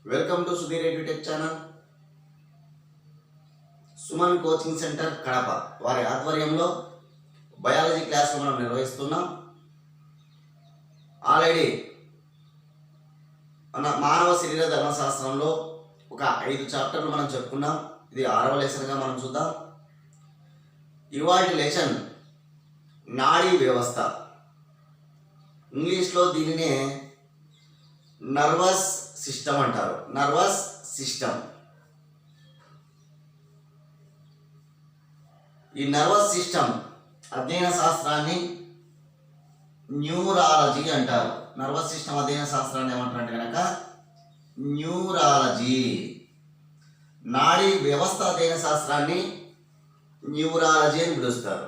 Welcome to Sudheer edutech channel. Suman coaching centre Kadapa వారి ఆధ్వర్యంలో biology class మనం నిర్వహిస్తున్నాం. ఆల్రెడీ మన మానవ శరీర ధర్మశాస్త్రంలో ఒక 5 చాప్టర్లు మనం చెప్పుకున్నాం. ఇది 6వ లెసన్గా మనం చూద్దాం. ఇవాటి లెసన్ నాడీ వ్యవస్థ. ఇంగ్లీష్లో దీనినే నర్వస్ సిస్టమ్ అంటారు. Nervous system. ఈ నర్వస్ సిస్టమ్ అధ్యయన శాస్త్రాన్ని న్యూరాలజీ అంటారు. నర్వస్ సిస్టమ్ అధ్యయన శాస్త్రాన్ని ఏమంటారంటే కనుక న్యూరాలజీ. నాడీ వ్యవస్థ అధ్యయన శాస్త్రాన్ని న్యూరాలజీ అని పిలుస్తారు.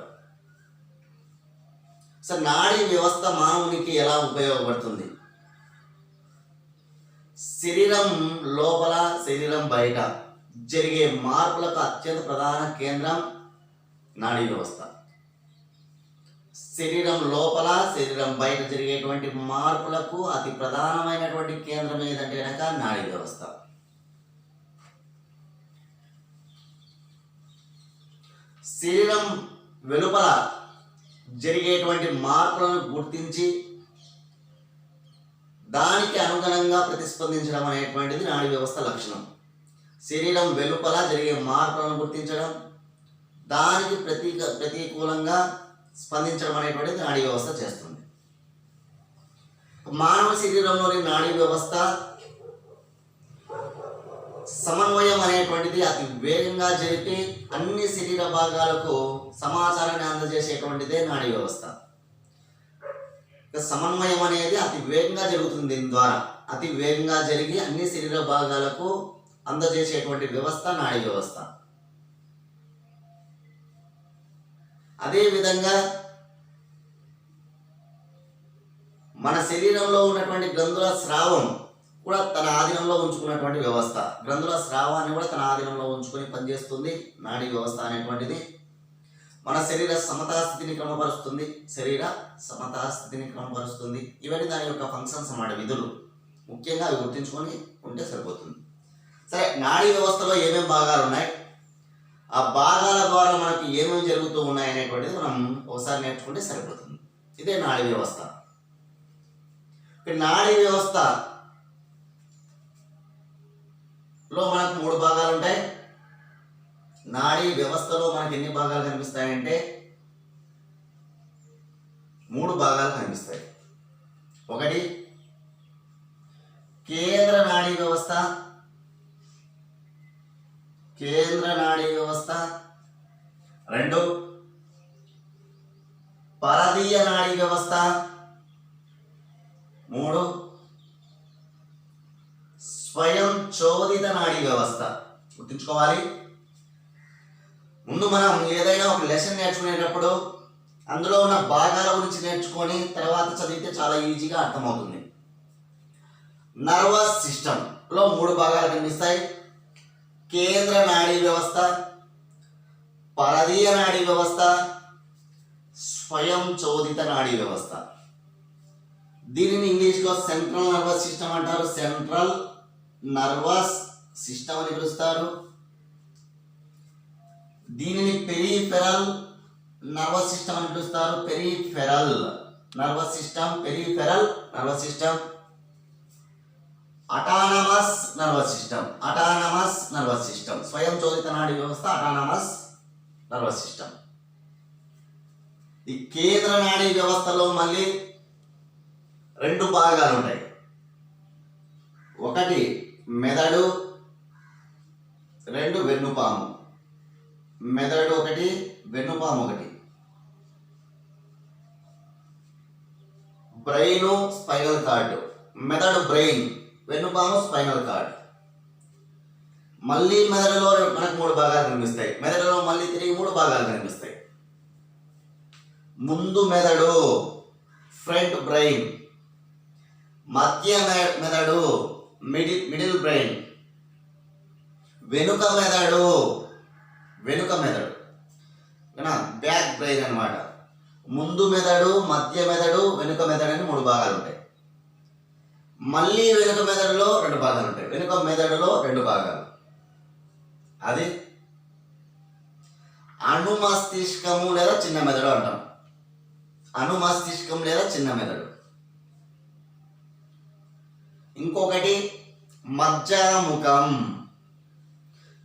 సార్, నాడీ వ్యవస్థ మానవునికి ఎలా ఉపయోగపడుతుంది? శరీరం లోపల శరీరం బయట జరిగే మార్పులకు అత్యంత ప్రధాన కేంద్రం నాడీ వ్యవస్థ. శరీరం లోపల శరీరం బయట జరిగేటువంటి మార్పులకు అతి ప్రధానమైనటువంటి కేంద్రం ఏదంటే కనుక నాడీ వ్యవస్థ. శరీరం వెలుపల జరిగేటువంటి మార్పులను గుర్తించి దానికి అనుగుణంగా ప్రతిస్పందించడం అనేటువంటిది నాడీ వ్యవస్థ లక్షణం. శరీరం వెలుపల జరిగే మార్పులను గుర్తించడం, దానికి ప్రతికూలంగా స్పందించడం అనేటువంటిది నాడీ వ్యవస్థ చేస్తుంది. మానవ శరీరంలోని నాడీ వ్యవస్థ సమన్వయం అనేటువంటిది అతి వేగంగా జరిపి అన్ని శరీర భాగాలకు సమాచారాన్ని అందజేసేటువంటిదే నాడీ వ్యవస్థ. సమన్వయం అనేది అతి వేగంగా జరుగుతుంది. దీని ద్వారా అతి వేగంగా జరిగి అన్ని శరీర భాగాలకు అందజేసేటువంటి వ్యవస్థ నాడీ వ్యవస్థ. అదేవిధంగా మన శరీరంలో ఉన్నటువంటి గ్రంథుల స్రావం కూడా తన ఆధీనంలో ఉంచుకున్నటువంటి వ్యవస్థ. గ్రంథుల స్రావాన్ని కూడా తన ఆధీనంలో ఉంచుకొని పనిచేస్తుంది నాడీ వ్యవస్థ అనేటువంటిది. మన శరీర సమతాస్థితిని క్రమపరుస్తుంది. ఇవన్నీ దాని యొక్క ఫంక్షన్స్ అన్నమాట, విధులు. ముఖ్యంగా అవి గుర్తించుకొని ఉంటే సరిపోతుంది. సరే, నాడీ వ్యవస్థలో ఏమేమి భాగాలు ఉన్నాయి, ఆ భాగాల ద్వారా మనకి ఏమేమి జరుగుతూ ఉన్నాయి అనేటువంటిది మనం ఒకసారి నేర్చుకుంటే సరిపోతుంది. ఇదే నాడీ వ్యవస్థ. నాడీ వ్యవస్థలో మనకు 3 భాగాలు ఉంటాయి. నాడీ వ్యవస్థలో మనకి ఎన్ని భాగాలు కనిపిస్తాయంటే 3 భాగాలు కనిపిస్తాయి. ఒకటి కేంద్ర నాడీ వ్యవస్థ. 2 పరదీయ నాడీ వ్యవస్థ. 3 స్వయం చోదిత నాడీ వ్యవస్థ. గుర్తుంచుకోవాలి. ముందు మనం ఏదైనా ఒక లెసన్ నేర్చుకునేటప్పుడు అందులో ఉన్న భాగాల గురించి నేర్చుకొని తర్వాత చదివితే చాలా ఈజీగా అర్థమవుతుంది. నర్వస్ సిస్టంలో 3 భాగాలు కనిపిస్తాయి. కేంద్ర నాడీ వ్యవస్థ, పరదీయ నాడీ వ్యవస్థ, స్వయం చోదిత నాడీ వ్యవస్థ. దీనిని ఇంగ్లీష్లో సెంట్రల్ నర్వస్ సిస్టమ్ అంటారు. సెంట్రల్ నర్వస్ సిస్టమ్ అని పిలుస్తారు. దీనిని పెరిఫెరల్ నర్వస్ సిస్టమ్ అని పిలుస్తారు. Peripheral nervous system. Autonomous nervous system. స్వయం చోదిత నాడీ వ్యవస్థ, అటానమస్ నర్వస్ సిస్టమ్. ఈ కేంద్ర నాడీ వ్యవస్థలో మళ్ళీ 2 భాగాలు ఉంటాయి. ఒకటి మెదడు, 2 వెన్నుపాము. మెదడు ఒకటి, వెన్నుపాము ఒకటి. Brain, spinal cord. మెదడు బ్రెయిన్, వెన్నుపాము స్పైనల్ కార్డ్. మళ్ళీ మెదడులో మనకు 3 భాగాలు కనిపిస్తాయి. మెదడులో మళ్ళీ తిరిగి 3 భాగాలు కనిపిస్తాయి. ముందు మెదడు, ఫ్రంట్ బ్రెయిన్. మధ్య మెదడు, మిడిల్ బ్రెయిన్. వెనుక మెదడు బ్యాక్ బ్రెయిన్ అన్నమాట. ముందు మెదడు, మధ్య మెదడు, వెనుక మెదడు అని 3 భాగాలు ఉంటాయి. మళ్ళీ వెనుక మెదడులో రెండు భాగాలు ఉంటాయి. వెనుక మెదడులో రెండు భాగాలు, అది అనుమస్తిష్కము లేదా చిన్న మెదడు అంటాం. అనుమస్తిష్కం లేదా చిన్న మెదడు. ఇంకొకటి మజ్జాముఖం,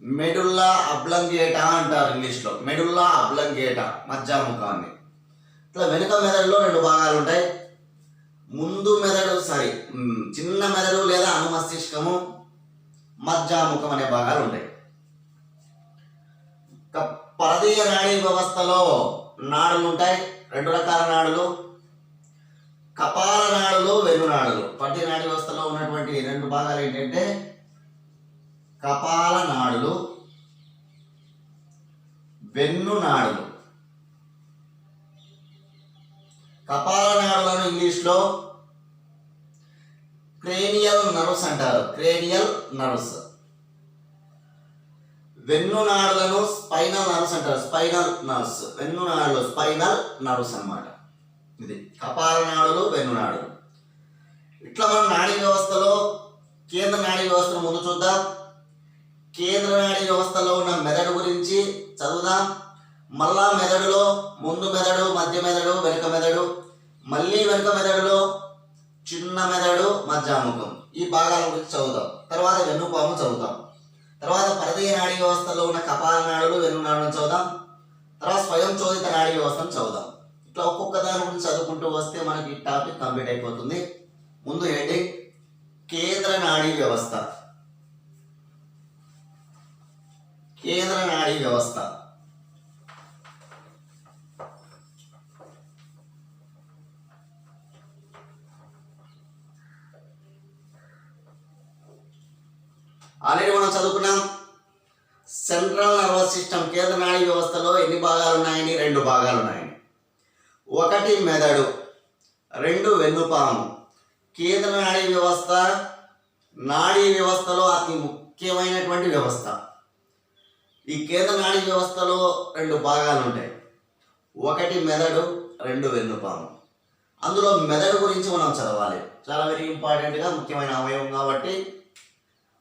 మెడుల్లా అబ్లంగేటా అంటారు ఇంగ్లీష్లో. మెడుల్లా అబ్లంగేటా మజ్జాముఖాన్ని. ఇట్లా వెనుక మెదడులో రెండు భాగాలు ఉంటాయి. ముందు మెదడు చిన్న మెదడు లేదా అనుమస్తిష్కము, మజ్జాముఖం అనే భాగాలు ఉంటాయి. పరదీయ నాడీ వ్యవస్థలో నాడులు ఉంటాయి, రెండు రకాల నాడులు, కపాల నాడులు, వెన్ను నాడులు. పరదీయ నాడీ వ్యవస్థలో ఉన్నటువంటి రెండు భాగాలు ఏంటంటే కపాల నాడులు, వెన్ను నాడులు. కపాల నాడులను ఇంగ్లీష్లో క్రేనియల్ నర్వ్స్ అంటారు. Cranial nerves. వెన్ను నాడులను స్పైనల్ నర్వ్స్ అంటారు. Spinal nerves. వెన్ను నాడులు స్పైనల్ నర్వ్స్ అన్నమాట. ఇది కపాల నాడులు, వెన్ను నాడులు. ఇట్లా మనం నాడీ వ్యవస్థలో కేంద్ర నాడీ వ్యవస్థను ముందు చూద్దాం. కేంద్ర నాడీ వ్యవస్థలో ఉన్న మెదడు గురించి చదువుదాం. మళ్ళా మెదడులో ముందు మెదడు, మధ్య మెదడు, వెనుక మెదడు, మళ్ళీ వెనుక మెదడులో చిన్న మెదడు, మజ్జాముఖం, ఈ భాగాల గురించి చదువుతాం. తర్వాత వెన్నుపాము చదువుతాం. తర్వాత పరదీయ నాడీ వ్యవస్థలో ఉన్న కపాల నాడులు, వెన్ను నాడులను చదువుదాం. తర్వాత స్వయం చోదిత నాడీ వ్యవస్థను చదువుదాం. ఇట్లా ఒక్కొక్క దాని గురించి చదువుకుంటూ వస్తే మనకి ఈ టాపిక్ కంప్లీట్ అయిపోతుంది. ముందు ఏంటి? కేంద్ర నాడీ వ్యవస్థ. కేంద్ర నాడీ వ్యవస్థ ఆల్రెడీ మనం చదువుకున్నాం. సెంట్రల్ నర్వస్ సిస్టమ్ కేంద్ర నాడీ వ్యవస్థలో ఎన్ని భాగాలు ఉన్నాయని? రెండు భాగాలు ఉన్నాయని. ఒకటి మెదడు, రెండు వెన్నుపాము. కేంద్ర నాడీ వ్యవస్థ నాడీ వ్యవస్థలో అతి ముఖ్యమైనటువంటి వ్యవస్థ. ఈ కేంద్ర నాడీ వ్యవస్థలో రెండు భాగాలు ఉంటాయి. ఒకటి మెదడు, రెండు వెన్నుపాము. అందులో మెదడు గురించి మనం చదవాలి. చాలా వెరీ ఇంపార్టెంట్గా ముఖ్యమైన అవయవం కాబట్టి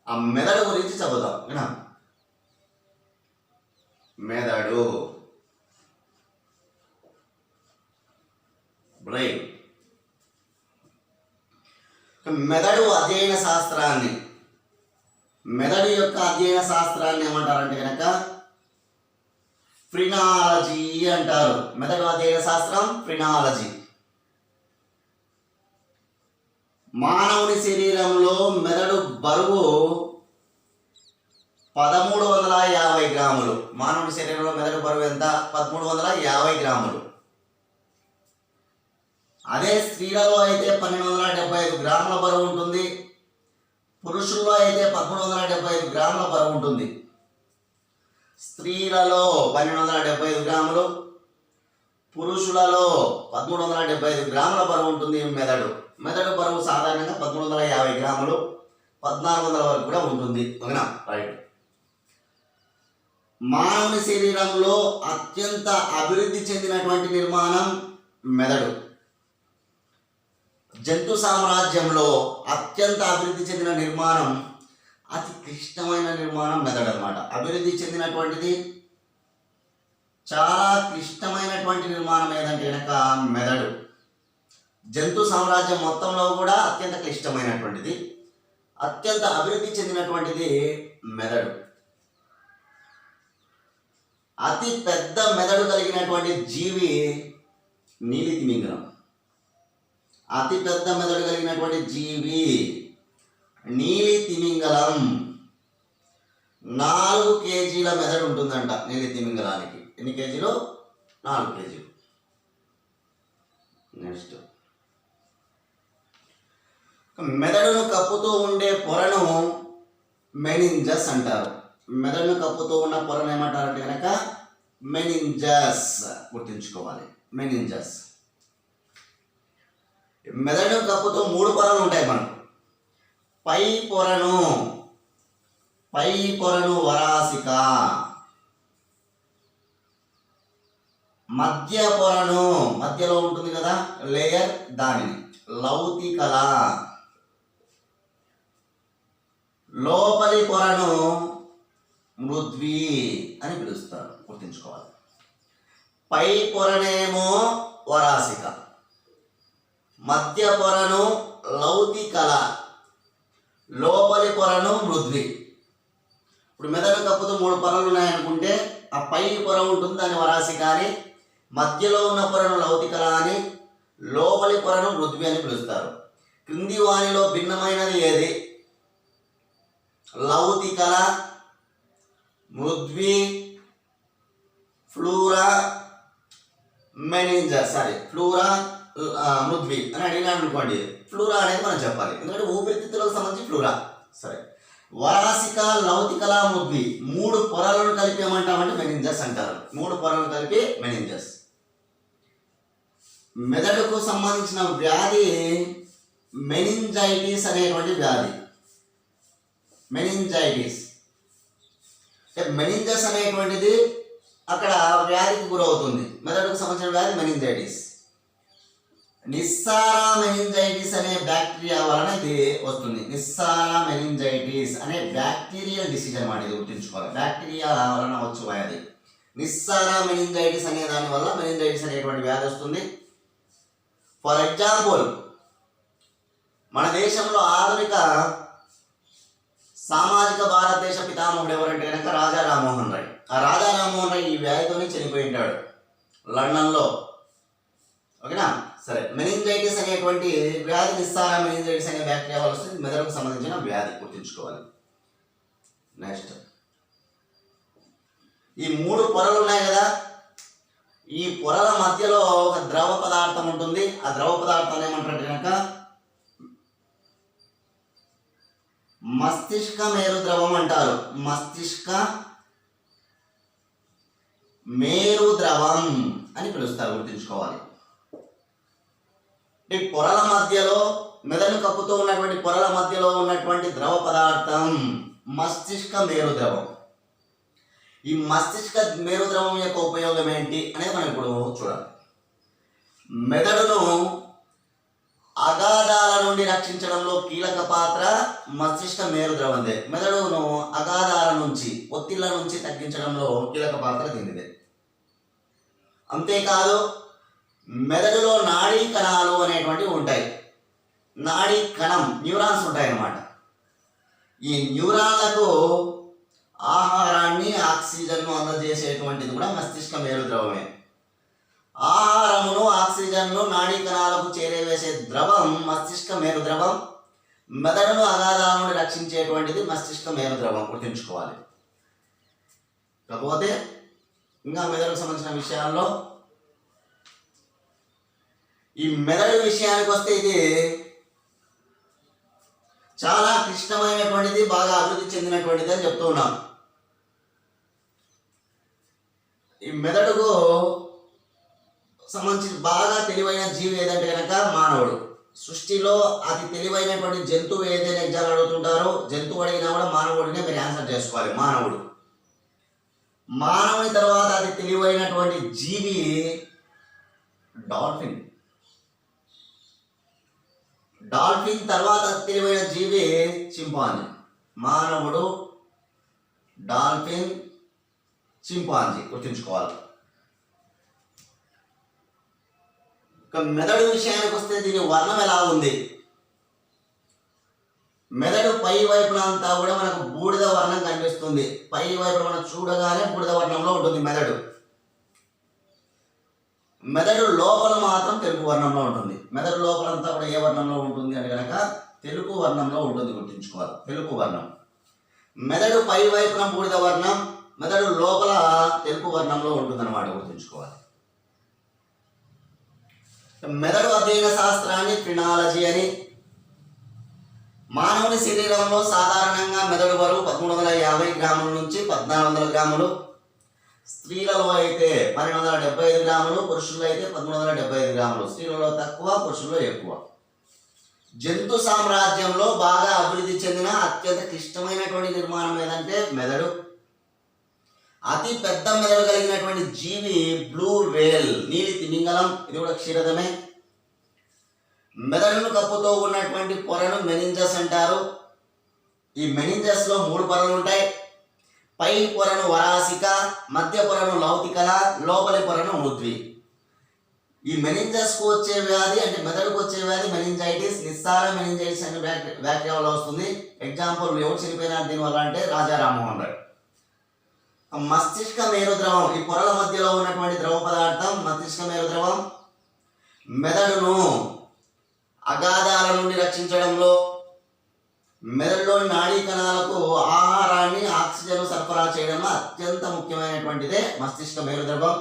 ఆ మెదడు గురించి చదువుదాం. మెదడు, బ్రెయిన్. మెదడు అధ్యయన శాస్త్రాన్ని, మెదడు యొక్క అధ్యయన శాస్త్రాన్ని ఏమంటారంటే కనుక ఫ్రినాలజీ అంటారు. మెదడు అధ్యయన శాస్త్రం ఫ్రినాలజీ. మానవుని శరీరంలో మెదడు బరువు 1350 గ్రాములు. మానవుని శరీరంలో మెదడు బరువు ఎంత? 1350 గ్రాములు. అదే స్త్రీలలో అయితే 1275 గ్రాముల బరువు ఉంటుంది. పురుషుల్లో అయితే 1375 గ్రాముల బరువు ఉంటుంది. స్త్రీలలో 1275 గ్రాములు, పురుషులలో 1375 గ్రాముల బరువు ఉంటుంది మెదడు. మెదడు బరువు సాధారణంగా 1350 గ్రాములు, 1400 వరకు కూడా ఉంటుంది. ఓకేనా? రైట్. మానవుని శరీరంలో అత్యంత అభివృద్ధి చెందినటువంటి నిర్మాణం మెదడు. జంతు సామ్రాజ్యంలో అత్యంత అభివృద్ధి చెందిన నిర్మాణం, అతి క్లిష్టమైన నిర్మాణం మెదడు అన్నమాట. అభివృద్ధి చెందినటువంటిది చాలా క్లిష్టమైనటువంటి నిర్మాణం ఏదంటే కనుక మెదడు. జంతు సామ్రాజ్యం మొత్తంలో కూడా అత్యంత క్లిష్టమైనటువంటిది, అత్యంత అభివృద్ధి చెందినటువంటిది మెదడు. అతి పెద్ద మెదడు కలిగినటువంటి జీవి నీలి తిమింగలం. అతి పెద్ద మెదడు కలిగినటువంటి జీవి నీలి తిమింగలం. 4 కేజీల మెదడు ఉంటుందంట నీలి తిమింగలానికి. ఎన్ని కేజీలు? 4 కేజీలు. నెక్స్ట్, మెదడును కప్పుతూ ఉండే పొరను మెనింజస్ అంటారు. మెదడును కప్పుతూ ఉన్న పొరను ఏమంటారంటే కనుక మెనింజస్. గుర్తుంచుకోవాలి, మెనింజస్. మెదడును కప్పుతూ 3 పొరలు ఉంటాయి మనకు. పై పొరను వరాసిక, మధ్య పొరను, మధ్యలో ఉంటుంది కదా లేయర్, దానిని లౌతికల, లోపలి పొరను మృద్వి అని పిలుస్తారు, గుర్తుంచుకోవాలి. పై పొరనేమో వరాసిక, మధ్య పొరను లౌతికల, లోపలి పొరను మృద్వి. ఇప్పుడు మెదడు కప్పుతో 3 పొరలు ఉన్నాయనుకుంటే ఆ పై పొర ఉంటుంది, దాని వరాసిక అని, మధ్యలో ఉన్న పొరను లౌతికల అని, లోపలి పొరను మృద్వి అని పిలుస్తారు. క్రింది వానిలో భిన్నమైనది ఏది? లౌతికల, మృద్వి, ఫ్లూరా, మెనింజస్. ఫ్లూరా, మృద్వి అని అడిగినాడు అనుకోండి, ఫ్లూరా అనేది మనం చెప్పాలి, ఎందుకంటే ఊపిరితిత్తులకు సంబంధించి ఫ్లూరా. సరే, వరాసిక, లౌతికల, మృద్వి 3 పొరలను కలిపి ఏమంటామంటే మెనింజస్ అంటారు. 3 పొరలను కలిపి మెనింజస్. మెదడుకు సంబంధించిన వ్యాధి మెనింజైటిస్ అనేటువంటి వ్యాధి. మెనింజైటిస్, మెనింజస్ అనేటువంటిది అక్కడ వ్యాధికి గురవుతుంది. మెదడుకు సంబంధించిన వ్యాధి మెనింజైటిస్. నిస్సారా మెనింజైటిస్ అనే బ్యాక్టీరియా వలన ఇది వస్తుంది. నిస్సారా మెనింజైటిస్ అనే బ్యాక్టీరియల్ డిసీజ్ అన్నమాట, ఇది గుర్తుంచుకోవాలి. బ్యాక్టీరియా వలన వచ్చు వ్యాధి. నిస్సారా మెనింజైటిస్ అనే దాని వల్ల మెనింజైటిస్ అనేటువంటి వ్యాధి వస్తుంది. ఫర్ ఎగ్జాంపుల్, మన దేశంలో ఆధునిక సామాజిక భారతదేశ పితామహుడు ఎవరంటే కనుక రాజా రామ్మోహన్ రాయ్. ఆ రాజా రామ్మోహన్ రాయ్ ఈ వ్యాధితోనే చనిపోయి ఉంటాడు లండన్లో. ఓకేనా? సరే, మెనింజైటిస్ అనేటువంటి వ్యాధి నిస్సారా మెనింజైటిస్ అనే బ్యాక్టీరియా వల్ల వస్తుంది. మెదడుకు సంబంధించిన వ్యాధి, గుర్తుంచుకోవాలి. నెక్స్ట్, ఈ 3 పొరలు ఉన్నాయి కదా, ఈ పొరల మధ్యలో ఒక ద్రవ పదార్థం ఉంటుంది. ఆ ద్రవ పదార్థాన్ని ఏమంటారంటే కనుక మస్తిష్క మేరు ద్రవం అంటారు. మస్తిష్క మేరు ద్రవం అని పిలుస్తారు, గుర్తుంచుకోవాలి. ఈ పొరల మధ్యలో, మెదడు కప్పుతో ఉన్నటువంటి పొరల మధ్యలో ఉన్నటువంటి ద్రవ పదార్థం మస్తిష్క మేరు ద్రవం. ఈ మస్తిష్క మేరు ద్రవం యొక్క ఉపయోగం ఏంటి అనేది మనం ఇప్పుడు చూడాలి. మెదడును అగాధాల నుండి రక్షించడంలో కీలక పాత్ర మస్తిష్క మేరు ద్రవందే. మెదడును అగాధాల నుంచి, ఒత్తిళ్ల నుంచి తగ్గించడంలో కీలక పాత్ర దీనిదే. అంతేకాదు, మెదడులో నాడీ కణాలు అనేటువంటివి ఉంటాయి. నాడీ కణం, న్యూరాన్స్ ఉంటాయి అన్నమాట. ఈ న్యూరాన్లకు ఆహారాన్ని, ఆక్సిజన్ను అందజేసేటువంటిది కూడా మస్తిష్క మేరు ద్రవమే. ఆహారమును, ఆక్సిజన్ను నాడీ కణాలకు చేరవేసే ద్రవం మస్తిష్క మేరు ద్రవం. మెదడును అగాధాల నుండి రక్షించేటువంటిది మస్తిష్క మేరు ద్రవం, గుర్తుంచుకోవాలి. కాకపోతే ఇంకా మెదడుకు సంబంధించిన విషయాల్లో, ఈ మెదడు విషయానికి వస్తే ఇది చాలా క్లిష్టమైనటువంటిది, బాగా అభివృద్ధి చెందినటువంటిది అని చెప్తూ ఉన్నాం. ఈ మెదడుకు సంబంధించి బాగా తెలివైన జీవి ఏదంటే కనుక మానవుడు. సృష్టిలో అతి తెలివైనటువంటి జంతువు ఏదైనా ఎగ్జామ్ అడుగుతుంటారో, జంతువు అడిగినా కూడా మానవుడినే మీరు ఆన్సర్ చేసుకోవాలి. మానవుడు. మానవుని తర్వాత అతి తెలివైనటువంటి జీవి డాల్ఫిన్. డాల్ఫిన్ తర్వాత అతి తెలివైన జీవి చింపాంజీ. మానవుడు, డాల్ఫిన్, చింపాంజీ, గుర్తుంచుకోవాలి. మెదడు విషయానికి వస్తే దీని వర్ణం ఎలా ఉంది? మెదడు పై వైపున అంతా కూడా మనకు బూడిద వర్ణం కనిపిస్తుంది. పై వైపున మనం చూడగానే బూడిద వర్ణంలో ఉంటుంది మెదడు. మెదడు లోపల మాత్రం తెలుపు వర్ణంలో ఉంటుంది. మెదడు లోపలంతా కూడా ఏ వర్ణంలో ఉంటుంది అంటే కనుక తెలుపు వర్ణంలో ఉంటుంది, గుర్తుంచుకోవాలి. తెలుపు వర్ణం. మెదడు పై వైపున బూడిద వర్ణం, మెదడు లోపల తెలుపు వర్ణంలో ఉంటుంది అన్నమాట, గుర్తుంచుకోవాలి. మెదడు అధ్యయన శాస్త్రాన్ని ఫినాలజీ అని. మానవుని శరీరంలో సాధారణంగా మెదడు బరువు 1350 గ్రాముల నుంచి 1400 గ్రాములు. స్త్రీలలో అయితే 1275 గ్రాములు, పురుషుల్లో అయితే 1375 గ్రాములు. స్త్రీలలో తక్కువ, పురుషుల్లో ఎక్కువ. జంతు సామ్రాజ్యంలో బాగా అభివృద్ధి చెందిన అత్యంత క్లిష్టమైనటువంటి నిర్మాణం ఏదంటే మెదడు. అతి పెద్ద మెదడు కలిగినటువంటి జీవి బ్లూ వేల్, నీలి తిమింగలం. ఇది కూడా క్షీరదమే. మెదడును కప్పుతో ఉన్నటువంటి పొరను మెనింజస్ అంటారు. ఈ మెనింజస్ లో 3 పొరలు ఉంటాయి. పై పొరను వరాసిక, మధ్య పొరను లౌకికల, లోపలి పొరను మృద్వి. ఈ మెనింజస్ కు వచ్చే వ్యాధి అంటే మెదడుకు వచ్చే వ్యాధి మెనింజైటిస్, నిస్సార మెనింజైటిస్ అనే బ్యాక్టీరియా వల్ల వస్తుంది. ఎగ్జాంపుల్ ఎవరు చనిపోయినారు దీనివల్ల అంటే రాజా రామ్మోహన్ రాయ్. మస్తిష్క మేరు ద్రవం, ఈ పొరల మధ్యలో ఉన్నటువంటి ద్రవ పదార్థం మస్తిష్క మేరు ద్రవం మెదడును అగాధాల నుండి రక్షించడంలో, మెదడులోని నాడీ కణాలకు ఆహారాన్ని ఆక్సిజన్ సరఫరా చేయడంలో అత్యంత ముఖ్యమైనటువంటిదే మస్తిష్క మేరు ద్రవం.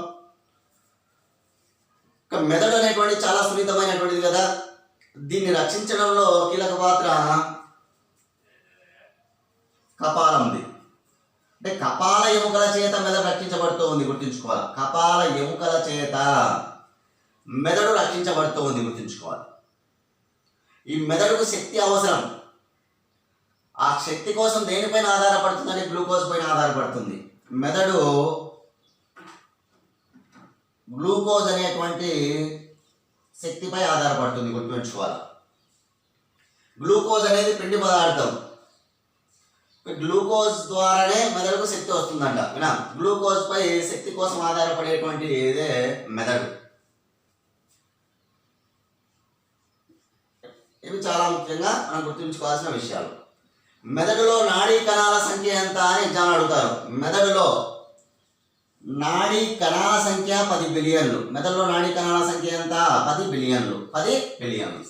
మెదడు అనేటువంటి చాలా సున్నితమైనటువంటిది కదా, దీన్ని రక్షించడంలో కీలక పాత్ర కపాలంది. అంటే కపాల ఎముకల చేత మెదడు రక్షించబడుతూ ఉంది, గుర్తుంచుకోవాలి. కపాల ఎముకల చేత మెదడు రక్షించబడుతూ ఉంది, గుర్తుంచుకోవాలి. ఈ మెదడుకు శక్తి అవసరం. ఆ శక్తి కోసం దేనిపైన ఆధారపడుతుందంటే గ్లూకోజ్ పైన ఆధారపడుతుంది. మెదడు గ్లూకోజ్ అనేటువంటి శక్తిపై ఆధారపడుతుంది, గుర్తుంచుకోవాలి. గ్లూకోజ్ అనేది పిండి పదార్థం. గ్లూకోజ్ ద్వారానే మెదడుకు శక్తి వస్తుందంట. గ్లూకోజ్ పై శక్తి కోసం ఆధారపడేటువంటి ఇదే మెదడు. ఇవి చాలా ముఖ్యంగా మనం గుర్తుంచుకోవాల్సిన విషయాలు. మెదడులో నాడీ కణాల సంఖ్య ఎంత అని ఎగ్జామ్ అడుగుతారు. మెదడులో నాడీ కణాల సంఖ్య 10 బిలియన్లు. మెదడులో నాడీ కణాల సంఖ్య ఎంత? 10 బిలియన్లు. 10 బిలియన్లు.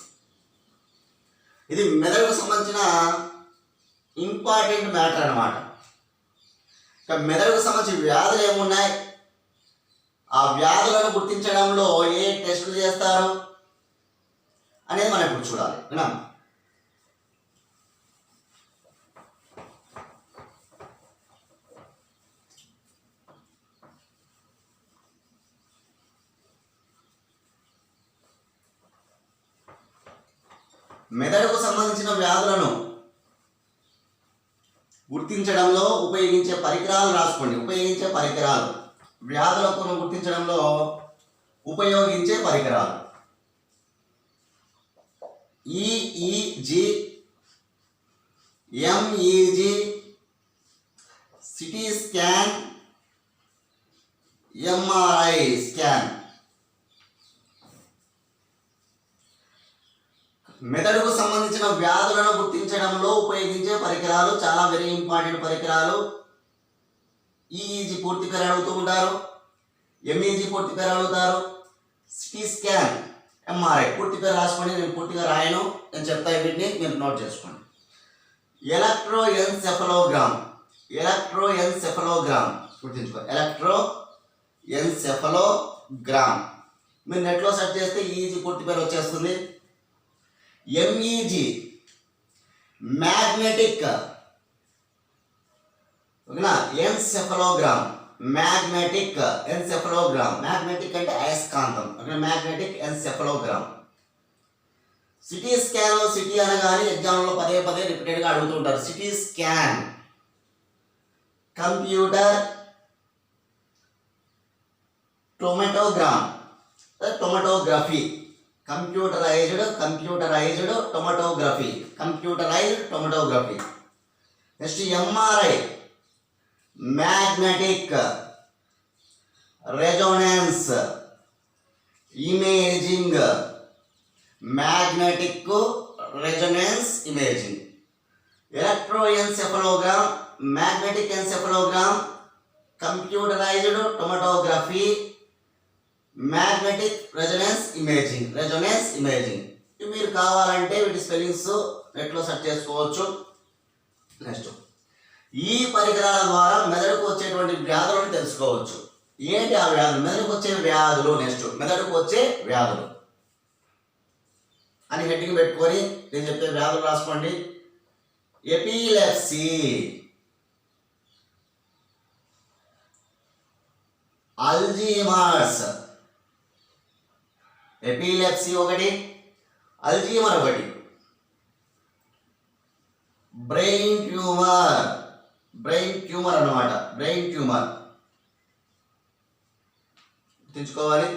ఇది మెదడుకు సంబంధించిన ఇంపార్టెంట్ మ్యాటర్ అన్నమాట. ఇక మెదడుకు సంబంధించిన వ్యాధులు ఏమున్నాయి, ఆ వ్యాధులను గుర్తించడంలో ఏ టెస్టులు చేస్తారు అనేది మనం ఇప్పుడు చూడాలి. మెదడుకు సంబంధించిన వ్యాధులను గుర్తించడంలో ఉపయోగించే పరికరాలు రాసుకోండి. ఉపయోగించే పరికరాలు, వ్యాధులను గుర్తించడంలో ఉపయోగించే పరికరాలు: EEG, ఎంఈజీ, CT scan, MRI scan. మెదడుకు సంబంధించిన వ్యాధులను గుర్తించడంలో ఉపయోగించే పరికరాలు చాలా వెరీ ఇంపార్టెంట్ పరికరాలు. ఈఈజీ పూర్తి పేరు అడుగుతూ ఉంటారు, ఎంఈజీ పూర్తి పేరు అడుగుతారు, సిటీ స్కాన్, ఎంఆర్ఐ పూర్తి పేరు రాసుకోండి. నేను పూర్తిగా రాయను, నేను చెప్తాను, వీటిని మీరు నోట్ చేసుకోండి. ఎలక్ట్రోఎన్సెఫలోగ్రామ్, ఎలక్ట్రోఎన్సెఫలోగ్రామ్ గుర్తుంచుకోండి. ఎలక్ట్రోఎన్సెఫలోగ్రామ్ మీరు నెట్లో సెర్చ్ చేస్తే ఈఈజీ పూర్తి పేరు వచ్చేస్తుంది. MEG magnetic encephalogram, magnetic encephalogram. Magnetic అంటే అయస్కాంతం, magnetic encephalogram. CT scan, CT అనగానే ఎగ్జామ్లో పదే పదే రిపీటెడ్గా అడుగుతుంటారు. CT scan, computer tomogram, tomography, computerised tomography, computerised tomography. Next MRI magnetic resonance imaging, magnetic resonance imaging. Electroencephalogram, magnetic encephalogram, computerised tomography, magnetic resonance imaging. ఇవి మీరు కావాలంటే వీటి స్పెల్లింగ్స్ నెట్లో సెర్చ్ చేసుకోవచ్చు. నెక్స్ట్ ఈ పరికరాల ద్వారా మెదడుకు వచ్చేటువంటి వ్యాధులను తెలుసుకోవచ్చు. ఏంటి ఆ వ్యాధులు? మెదడుకు వచ్చే వ్యాధులు. నెక్స్ట్ మెదడుకు వచ్చే వ్యాధులు అని హెడ్డింగ్ పెట్టుకొని నేను చెప్పే వ్యాధులు రాసుకోండి. Epilepsy, Alzheimer's. ఎపిలెప్సీ ఒకటి, అల్జీమర్ ఒకటి. బ్రెయిన్ ట్యూమర్ అన్నమాట. బ్రెయిన్ ట్యూమర్ గుర్తుంచుకోవాలి.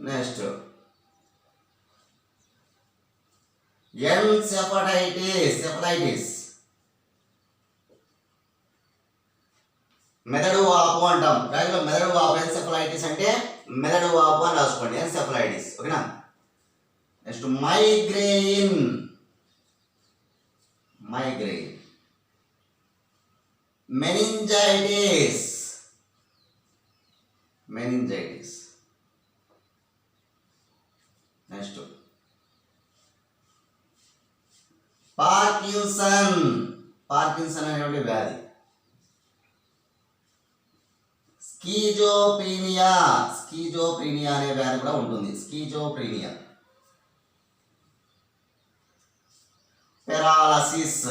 నెక్స్ట్ ఎన్సెఫలైటిస్ మెదడు వాపు అంటాం. రైట్లో మెదడు వాపు ఎన్సెఫలైటిస్ అంటే మెదడు వాపు అని రాసుకోండి, ఎన్సెఫలైటిస్. ఓకేనా. Next migraine meningitis next Parkinson అనేటువంటి వ్యాధి. స్కీజోప్రీనియా అనే వ్యాధి కూడా ఉంటుంది. స్కీజోప్రీనియా. పెరాలసిస్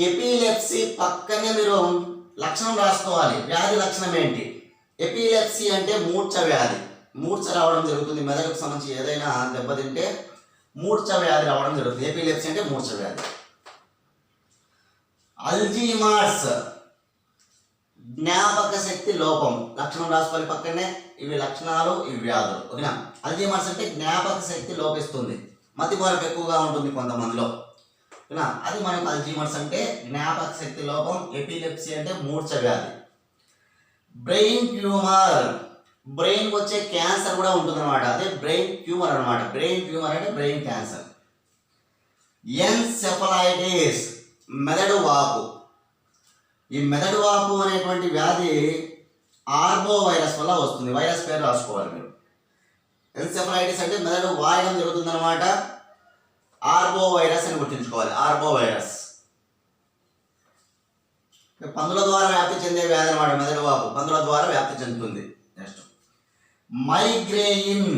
ఎపిలెప్సీ పక్కనే మీరు లక్షణం రాసుకోవాలి. వ్యాధి లక్షణం ఏంటి? ఎపిలెప్సీ అంటే మూర్ఛ వ్యాధి. మూర్ఛ రావడం జరుగుతుంది. మెదడుకు సంబంధించి ఏదైనా దెబ్బతింటే మూర్ఛ వ్యాధి రావడం జరుగుతుంది. ఎపిలెప్సీ అంటే మూర్ఛ వ్యాధి. అల్జీమర్స్ జ్ఞాపక శక్తి లోపం. లక్షణం రాసుకోవాలి పక్కనే. ఇవి లక్షణాలు, ఇవి వ్యాధులు. ఓకేనా. అల్జీమర్స్ అంటే జ్ఞాపక శక్తి లోపిస్తుంది, మతిమరుపు ఎక్కువగా ఉంటుంది కొంతమందిలో. ఓకేనా. అది మనకు అల్జీమర్స్ అంటే జ్ఞాపక శక్తి లోపం. ఎపిలెప్సీ అంటే మూర్ఛ వ్యాధి. బ్రెయిన్ ట్యూమర్, బ్రెయిన్కి వచ్చే క్యాన్సర్ కూడా ఉంటుంది అనమాట. అదే బ్రెయిన్ ట్యూమర్ అనమాట. బ్రెయిన్ ట్యూమర్ అంటే బ్రెయిన్ క్యాన్సర్. ఎన్సెఫలైటిస్ మెదడు వాపు. ఈ మెదడు వాపు అనేటువంటి వ్యాధి ఆర్బో వైరస్ వల్ల వస్తుంది. వైరస్ పేరు రాసుకోవాలి మీరు. ఎన్సెఫలైటిస్ అంటే మెదడు వాయడం జరుగుతుంది అనమాట. ఆర్బో వైరస్ అని గుర్తుంచుకోవాలి. ఆర్బో వైరస్ పందుల ద్వారా వ్యాప్తి చెందే వ్యాధి అనమాట. మెదడు వాపు పందుల ద్వారా వ్యాప్తి చెందుతుంది. Next migraine.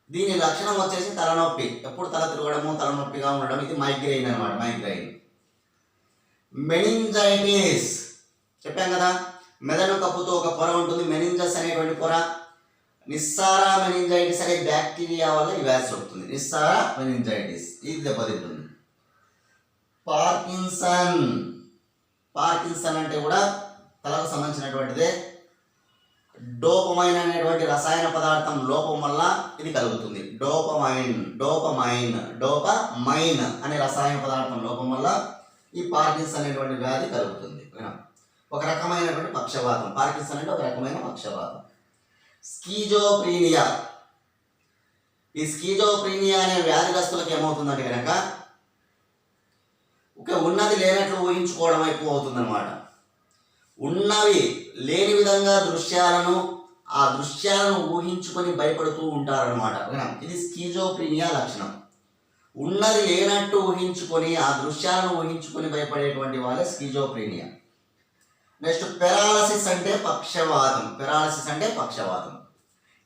దీని లక్షణం వచ్చేసి తలనొప్పి. ఎప్పుడు తల తిరగడము, తలనొప్పిగా ఉండడం, ఇది మైగ్రెయిన్ అనమాట. మైగ్రెయిన్. మెనింజైటిస్ చెప్పాం కదా, మెదడు కప్పుతో ఒక పొర ఉంటుంది, మెనింజస్ అనేటువంటి పొర. నిస్సారా మెనింజైటిస్ అనే బ్యాక్టీరియా వల్ల ఈ వ్యాధి సోకుతుంది. నిస్సారా మెనింజైటిస్ ఇది దెబ్బతింటుంది. పార్కిన్సన్ అంటే కూడా తలకు సంబంధించినటువంటిదే. డోపమైన్ అనేటువంటి రసాయన పదార్థం లోపం వల్ల ఇది కలుగుతుంది. డోపమైన్ అనే రసాయన పదార్థం లోపం వల్ల ఈ పార్కిన్సన్ అనేటువంటి వ్యాధి కలుగుతుంది. ఒక రకమైనటువంటి పక్షవాతం. పార్కిన్సన్ అంటే ఒక రకమైన పక్షవాతం. స్కీజోప్రీనియా. ఈ స్కీజోప్రీనియా అనే వ్యాధిగ్రస్తులకు ఏమవుతుందంటే కనుక ఉన్నది లేనట్లు ఊహించుకోవడం ఎక్కువ అవుతుందన్నమాట. ఉన్నవి లేని విధంగా ఆ దృశ్యాలను ఊహించుకొని భయపడుతూ ఉంటారనమాట. ఇది స్కీజోప్రీనియా లక్షణం. ఉన్నది లేనట్టు ఊహించుకొని ఆ దృశ్యాలను ఊహించుకొని భయపడేటువంటి వాళ్ళే స్కీజోప్రీనియా. నెక్స్ట్ పెరాలసిస్ అంటే పక్షవాతం.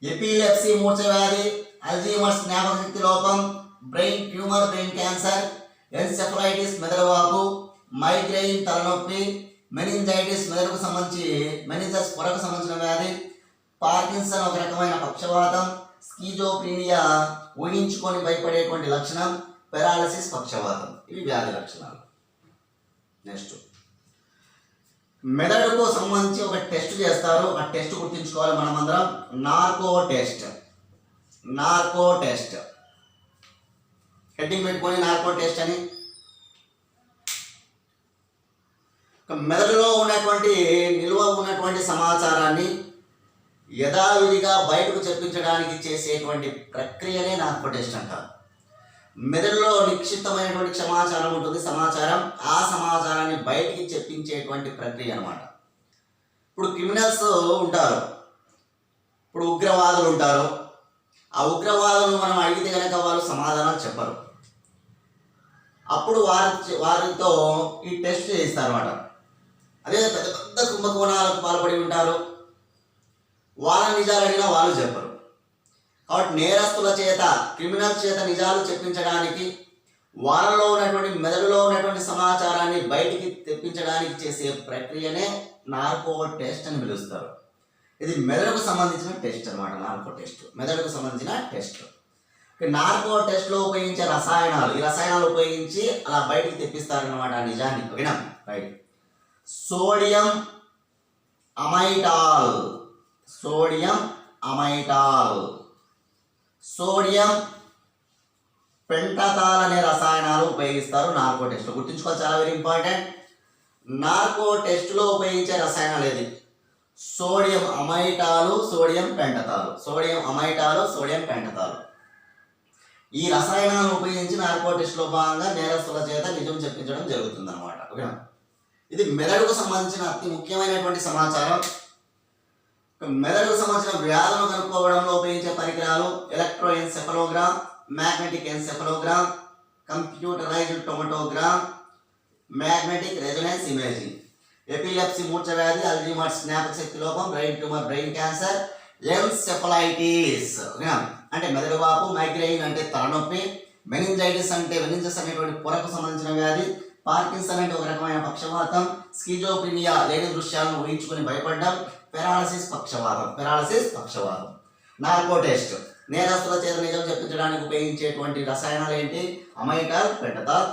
ఎపిలెప్సీ మూర్ఛ వ్యాధి, అల్జీమర్స్ జ్ఞాపక శక్తి లోపం, brain tumour brain cancer, encephalitis మెదడు వాపు, మైగ్రెయిన్ తలనొప్పి, మెనింజైటిస్ మెదడుకు సంబంధించి మెనింజస్ పొరకు సంబంధించిన వ్యాధి, పార్కిన్సన్ ఒక రకమైన పక్షవాతం, స్కీజోప్రీనియా ఊహించుకొని భయపడేటువంటి లక్షణం, పెరాలసిస్ పక్షవాతం. ఇవి వ్యాధి లక్షణాలు. నెక్స్ట్ మెదడుకు సంబంధించి ఒక టెస్ట్ చేస్తారు. ఆ టెస్ట్ గుర్తుంచుకోవాలి మనమందరం. నార్కో టెస్ట్ హెడ్డింగ్ పెట్టుకొని నార్కో టెస్ట్ అని. మెదడులో నిల్వ ఉన్నటువంటి సమాచారాన్ని యథావిధిగా బయటకు చెప్పించడానికి చేసేటువంటి ప్రక్రియనే నార్కో టెస్ట్ అంటారు. మెదడులో నిక్షిప్తమైనటువంటి సమాచారం ఉంటుంది. ఆ సమాచారాన్ని బయటికి చెప్పించేటువంటి ప్రక్రియ అన్నమాట. ఇప్పుడు క్రిమినల్స్ ఉంటారు, ఇప్పుడు ఉగ్రవాదులు ఉంటారు. ఆ ఉగ్రవాదులను మనం అడిగితే కనుక వాళ్ళు సమాధానాలు చెప్పరు. అప్పుడు వారితో ఈ టెస్ట్ చేయిస్తారు అన్నమాట. అదే పెద్ద పెద్ద కుంభకోణాలకు పాల్పడి ఉంటారు, వాళ్ళ నిజాలు అడిగినా వాళ్ళు చెప్పరు. కాబట్టి నేరస్తుల చేత, క్రిమినల్ చేత నిజాలు చెప్పించడానికి, వాళ్ళలో ఉన్నటువంటి మెదడులో ఉన్నటువంటి సమాచారాన్ని బయటికి తెప్పించడానికి చేసే ప్రక్రియనే నార్కో టెస్ట్ అని పిలుస్తారు. ఇది మెదడుకు సంబంధించిన టెస్ట్ అనమాట. నార్కో టెస్ట్ మెదడుకు సంబంధించిన టెస్ట్. నార్కో టెస్ట్లో ఉపయోగించే రసాయనాలు, ఈ రసాయనాలు ఉపయోగించి అలా బయటికి తెప్పిస్తారన్నమాట ఆ నిజాన్ని. ఓకేనా, రైట్. సోడియం అమైటాల్, సోడియం పెంటతాల్ అనే రసాయనాలు ఉపయోగిస్తారు నార్కో టెస్ట్. గుర్తుంచుకోవాలి, చాలా వెరీ ఇంపార్టెంట్. నార్కో టెస్ట్లో ఉపయోగించే రసాయనాలు ఏది? Sodium amytal, sodium pentothal. Sodium amytal, sodium pentothal. ఈ రసాయనాలను ఉపయోగించి నార్కో టెస్ట్లో భాగంగా నేరస్తుల చేత నిజం చెప్పించడం జరుగుతుంది అనమాట. ఓకేనా? ఇది మెదడుకు సంబంధించిన అతి ముఖ్యమైనటువంటి సమాచారం. మెదడుకు సంబంధించిన వ్యాధులను కనుక్కోవడంలో ఉపయోగించే పరికరాలు electroencephalogram, magnetic encephalogram, computerised tomogram, magnetic resonance imaging. Epilepsy మూర్ఛ వ్యాధి, అల్జీమర్స్ జ్ఞాపక శక్తి లోపం, brain tumour, brain cancer, encephalitis అంటే మెదడు వాపు, మైగ్రెయిన్ అంటే తలనొప్పి, మెనింజైటిస్ అంటే మెనింజస్ అనేటువంటి పొరకు సంబంధించిన వ్యాధి, పార్కిన్సన్ అంటే ఒక రకమైన పక్షవాతం, స్కిజోఫ్రీనియా లేని దృశ్యాలను ఊహించుకొని భయపడడం, పెరాలసిస్ పక్షవాతం. పెరాలసిస్ పక్షవాతం. నార్కో టెస్ట్ నేరస్తుల చేత నిజం చెప్పించడానికి ఉపయోగించేటువంటి రసాయనాలు ఏంటి? అమైటాల్, పెంటతాల్.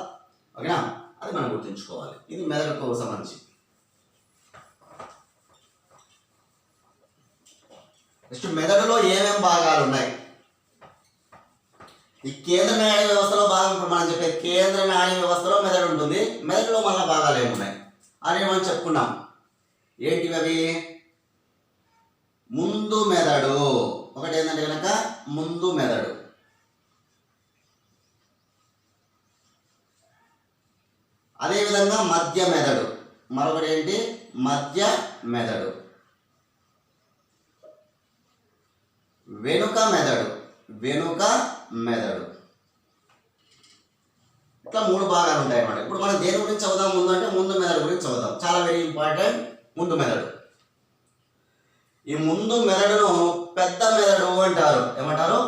ఓకేనా? అది మనం గుర్తుంచుకోవాలి. ఇది మెదడుకు సంబంధించి. నెక్స్ట్, మెదడులో ఏమేం భాగాలు ఉన్నాయి? ఈ కేంద్ర నాడీ వ్యవస్థలో భాగం, ఇప్పుడు మనం చెప్పే కేంద్ర నాడీ వ్యవస్థలో మెదడు ఉంటుంది. మెదడులో మళ్ళీ భాగాలు ఏమున్నాయి అని మనం చెప్పుకున్నాం. ఏంటివి అవి? ముందు మెదడు ఒకటి ఏంటంటే కనుక ముందు మెదడు, అదేవిధంగా మధ్య మెదడు, మరొకటి ఏంటి? మధ్య మెదడు, వెనుక మెదడు, వెనుక మెదడు. ఇట్లా మూడు భాగాలు ఉంటాయి అన్నమాట. ఇప్పుడు మనం దేని గురించి చదువుదాం ముందు అంటే ముందు మెదడు గురించి చదువుదాం. చాలా వెరీ ఇంపార్టెంట్ ముందు మెదడు. ఈ ముందు మెదడును పెద్ద మెదడు అంటారు. ఏమంటారు?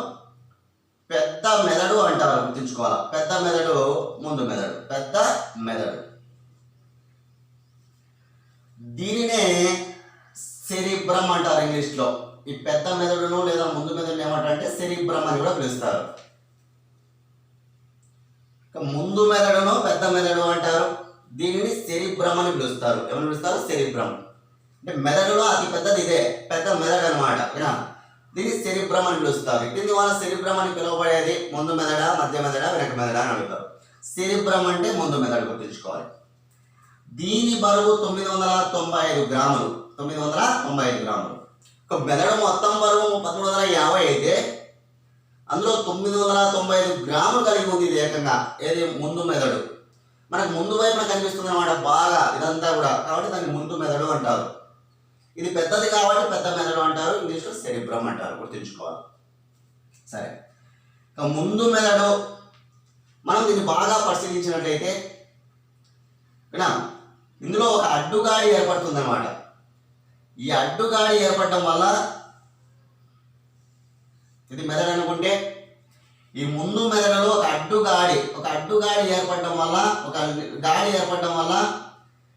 పెద్ద మెదడు అంటారు. గుర్తుంచుకోవాలా, పెద్ద మెదడు ముందు మెదడు, పెద్ద మెదడు. దీనినే సెరిబ్రమ్ అంటారు ఇంగ్లీష్లో. ఈ పెద్ద మెదడును లేదా ముందు మెదడును ఏమంటారంటే సెరిబ్రమ్ అని కూడా పిలుస్తారు. ముందు మెదడును పెద్ద మెదడు అంటారు. దీనిని సెరిబ్రమ్ అని పిలుస్తారు. ఏమని పిలుస్తారు? సెరిబ్రమ్. అంటే మెదడులో అతి పెద్దది ఇదే, పెద్ద మెదడు అనమాట. దీన్ని సెరిబ్రమ్ అని పిలుస్తారు. దీని వల్ల సెరిబ్రమ్ అని పిలువబడేది ముందు మెదడ, మధ్య మెదడ, వెనక మెదడ అని అడుగుతారు. సెరిబ్రమ్ అంటే ముందు మెదడు గుర్తుంచుకోవాలి. దీని బరువు 995 గ్రాములు. 995 గ్రాములు. ఒక మెదడు మొత్తం బరువు 1350 అయితే అందులో 995 గ్రాములు కలిగి ఉంది ఇది ఏకంగా. ఏది? ముందు మెదడు. మనకు ముందు వైపున కనిపిస్తుంది అనమాట బాగా ఇదంతా కూడా, కాబట్టి దాన్ని ముందు మెదడు అంటారు. ఇది పెద్దది కాబట్టి పెద్ద మెదడు అంటారు. ఇంగ్లీష్లో సెరిబ్రమ్ అంటారు. గుర్తుంచుకోవాలి. సరే, ముందు మెదడు మనం దీన్ని బాగా పరిశీలించినట్లయితే ఇందులో ఒక అడ్డుగాడి ఏర్పడుతుంది అనమాట. ఈ అడ్డుగాడి ఏర్పడటం వల్ల ఇది మెదడు అనుకుంటే ఈ ముందు మెదడులో ఒక అడ్డుగాడి ఏర్పడటం వల్ల, ఒక గాడి ఏర్పడటం వల్ల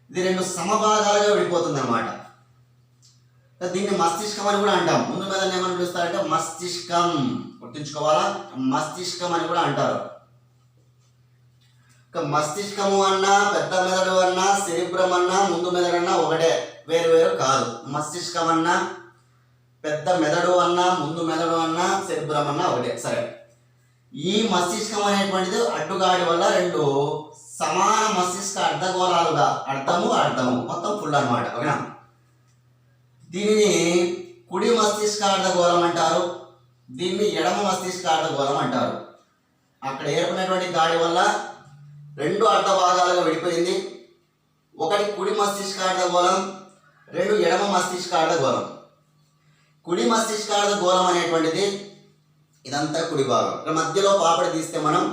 ఇది రెండు సమభాగాలుగా విడిపోతుంది అనమాట. దీన్ని మస్తిష్కం అని కూడా అంటాం. ముందు మెదడుని ఏమని పిలుస్తారంటే మస్తిష్కం. గుర్తుంచుకోవాలా, మస్తిష్కం అని కూడా అంటారు. మస్తిష్కము అన్నా, పెద్ద మెదడు అన్నా, సెరిబ్రమ్ అన్నా, ముందు మెదడు అన్నా ఒకటే, వేరు వేరు కాదు. మస్తిష్కం అన్నా, పెద్ద మెదడు అన్నా, ముందు మెదడు అన్నా, సెరిబ్రమ్ అన్నా ఒకటే. సరే, ఈ మస్తిష్కం అనేటువంటిది అడ్డుగాడి వల్ల రెండు సమాన మస్తిష్క అర్ధగోళాలుగా, అర్ధము మొత్తం ఫుల్ అనమాట. ఓకేనా? దీనిని కుడి మస్తిష్క అర్ధగోళం అంటారు. దీన్ని ఎడమ మస్తిష్క అర్ధగోళం అంటారు. అక్కడ ఏర్పడినటువంటి గాడి వల్ల రెండు అర్ధ భాగాలుగా విడిపోయింది. ఒకటి కుడి మస్తిష్క అర్ధగోళం, రెండు ఎడమ మస్తిష్క అర్ధగోళం. కుడి మస్తిష్క అర్ధగోళం అనేటువంటిది ఇదంతా కుడి భాగం. ఇక్కడ మధ్యలో పాపడి తీస్తే మనం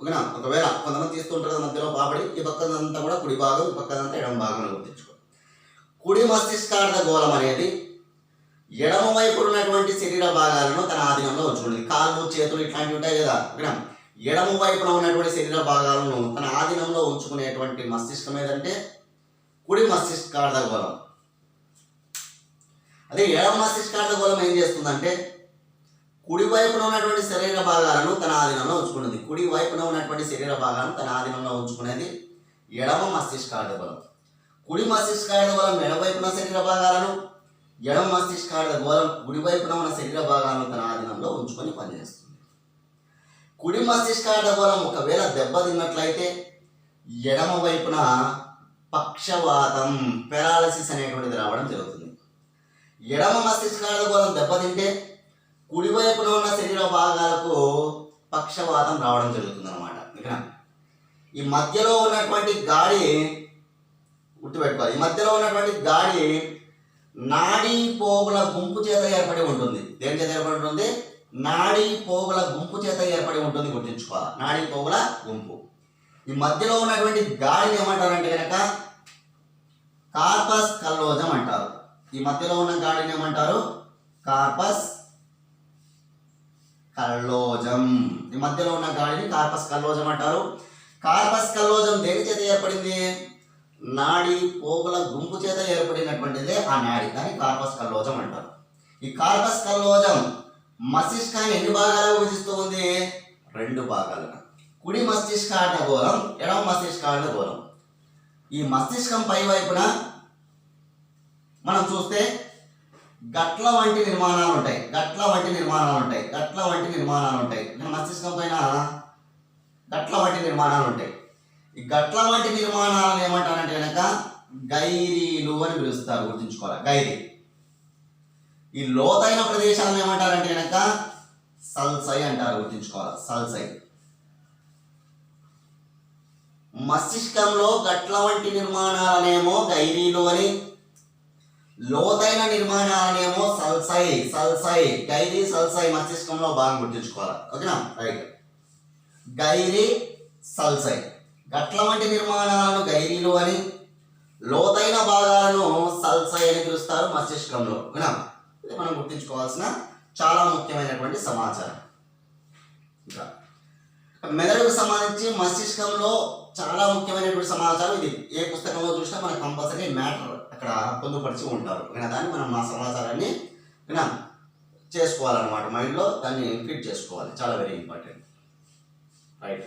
ఓకేనా, ఒకవేళ కొంతమంది తీస్తుంటారు మధ్యలో పాపడి, ఈ పక్కనంతా కూడా కుడి భాగం, ఈ పక్కనంతా ఎడమ భాగం అని గుర్తించుకో. కుడి మస్తిష్కార్ధగోళం అనేది ఎడమ వైపు ఉన్నటువంటి శరీర భాగాలను తన ఆధీనంలో ఉంచుకుంటుంది. కాళ్ళు, చేతులు ఇట్లాంటివి ఉంటాయి కదా. ఓకేనా, ఎడమ వైపున ఉన్నటువంటి శరీర భాగాలను తన ఆధీనంలో ఉంచుకునేటువంటి మస్తిష్కం ఏదంటే కుడి మస్తిష్కార్ధగోళం. అదే ఎడమ మస్తిష్కార్ధగోళం ఏం చేస్తుందంటే కుడి వైపున ఉన్నటువంటి శరీర భాగాలను తన ఆధీనంలో ఉంచుకున్నది. కుడి వైపున ఉన్నటువంటి శరీర భాగాలను తన ఆధీనంలో ఉంచుకునేది ఎడమ మస్తిష్కార్ధగోళం. కుడి మస్తిష్కార్ధగోళం ఎడమవైపున శరీర భాగాలను, ఎడమ మస్తిష్కాల గోళం కుడివైపున ఉన్న శరీర భాగాలను తన ఆధీనంలో ఉంచుకొని పనిచేస్తుంది. కుడి మస్తిష్కాల గోళం ఒకవేళ దెబ్బతిన్నట్లయితే ఎడమ వైపున పక్షవాతం పెరాలసిస్ అనేటువంటిది రావడం జరుగుతుంది. ఎడమ మస్తిష్కాల గోళం దెబ్బతింటే కుడివైపున ఉన్న శరీర భాగాలకు పక్షవాతం రావడం జరుగుతుంది అనమాట. ఈ మధ్యలో ఉన్నటువంటి గాడి గుర్తుపెట్టుకోవాలి. ఈ మధ్యలో ఉన్నటువంటి గాడి నాడీ పోగుల గుంపు చేత ఏర్పడి ఉంటుంది. దేని చేత ఏర్పడి ఉంటుంది? నాడీ పోగుల గుంపు చేత ఏర్పడి ఉంటుంది, గుర్తుంచుకోవాలి. నాడీ పోగుల గుంపు. ఈ మధ్యలో ఉన్నటువంటి గాడిని ఏమంటారంటే కనుక కార్పస్ కల్లోజం అంటారు. ఈ మధ్యలో ఉన్న గాడిని ఏమంటారు? కార్పస్ కల్లోజం. ఈ మధ్యలో ఉన్న గాడిని కార్పస్ కల్లోజం అంటారు. కార్పస్ కల్లోజం దేని చేత ఏర్పడింది? నాడీ పోగుల గుంపు చేత ఏర్పడినటువంటిదే ఆ నాడి, దాన్ని కార్పస్ కల్లోజం అంటారు. ఈ కార్పస్ కల్లోజం మస్తిష్కాన్ని ఎన్ని భాగాలుగా విభజిస్తూ ఉంది? 2 భాగాలుగా. కుడి మస్తిష్కాండ గోళం, ఎడమ మస్తిష్కాండ గోళం. ఈ మస్తిష్కం పై వైపున మనం చూస్తే గట్ల వంటి నిర్మాణాలు ఉంటాయి. మస్తిష్కం పైన గట్ల వంటి నిర్మాణాలు ఉంటాయి. ఈ గట్ల వంటి నిర్మాణాలను ఏమంటారంటే కనుక గైరీలు అని పిలుస్తారు, గుర్తుంచుకోవాలి. గైరీ. ఈ లోతైన ప్రదేశాలను ఏమంటారంటే కనుక సల్సై అంటారు, గుర్తుంచుకోవాలి. సల్సై. మస్తిష్కంలో గట్ల వంటి నిర్మాణాలనేమో గైరీలు అని, లోతైన నిర్మాణాలనేమో సల్సై. గైరీ, సల్సై మస్తిష్కంలో బాగా గుర్తుంచుకోవాలి. ఓకేనా? రైట్. గైరీ, సల్సై. గట్ల వంటి నిర్మాణాలను గైరీలు అని, లోతైన భాగాలను సల్సై అని పిలుస్తారు మస్తిష్కంలో. ఓకేనా? ఇది మనం గుర్తుంచుకోవాల్సిన చాలా ముఖ్యమైనటువంటి సమాచారం. ఇంకా మెదడుకు సంబంధించి మస్తిష్కంలో చాలా ముఖ్యమైనటువంటి సమాచారం ఇది. ఏ పుస్తకంలో చూసినా మనకు కంపల్సరీ మ్యాటర్ అక్కడ పొందుపరిచి ఉంటారు. దాన్ని మనం ఆ సమాచారాన్ని చేసుకోవాలన్నమాట. మైండ్లో దాన్ని ఫిట్ చేసుకోవాలి. చాలా వెరీ ఇంపార్టెంట్. రైట్.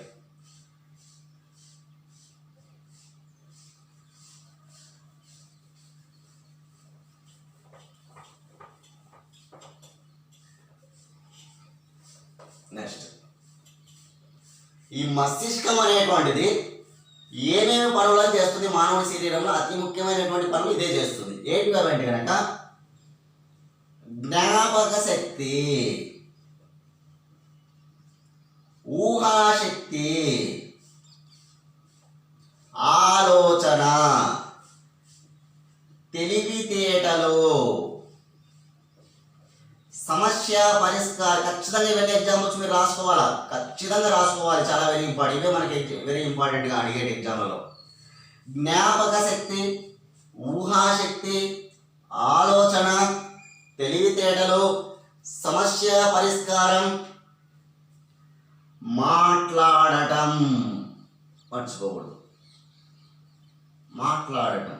నెక్స్ట్, ఈ మస్తిష్కం అనేటువంటిది ఏమేమి పనులను చేస్తుంది మానవ శరీరంలో? అతి ముఖ్యమైనటువంటి పనులు ఇదే చేస్తుంది. ఏంటి అంటే కనుక జ్ఞాపక శక్తి, ఊహాశక్తి, ఆలోచన, తెలివితేటలు, సమస్య పరిష్కారం. ఖచ్చితంగా ఇవన్నీ ఎగ్జామ్స్ మీరు రాసుకోవాలా, ఖచ్చితంగా రాసుకోవాలి. చాలా వెరీ ఇంపార్టెంట్. ఇవే మనకి వెరీ ఇంపార్టెంట్గా అడిగే ఎగ్జామ్లలో. జ్ఞాపక శక్తి, ఊహాశక్తి, ఆలోచన, తెలివితేటలు, సమస్య పరిష్కారం, మాట్లాడటం. మర్చిపోకూడదు, మాట్లాడటం.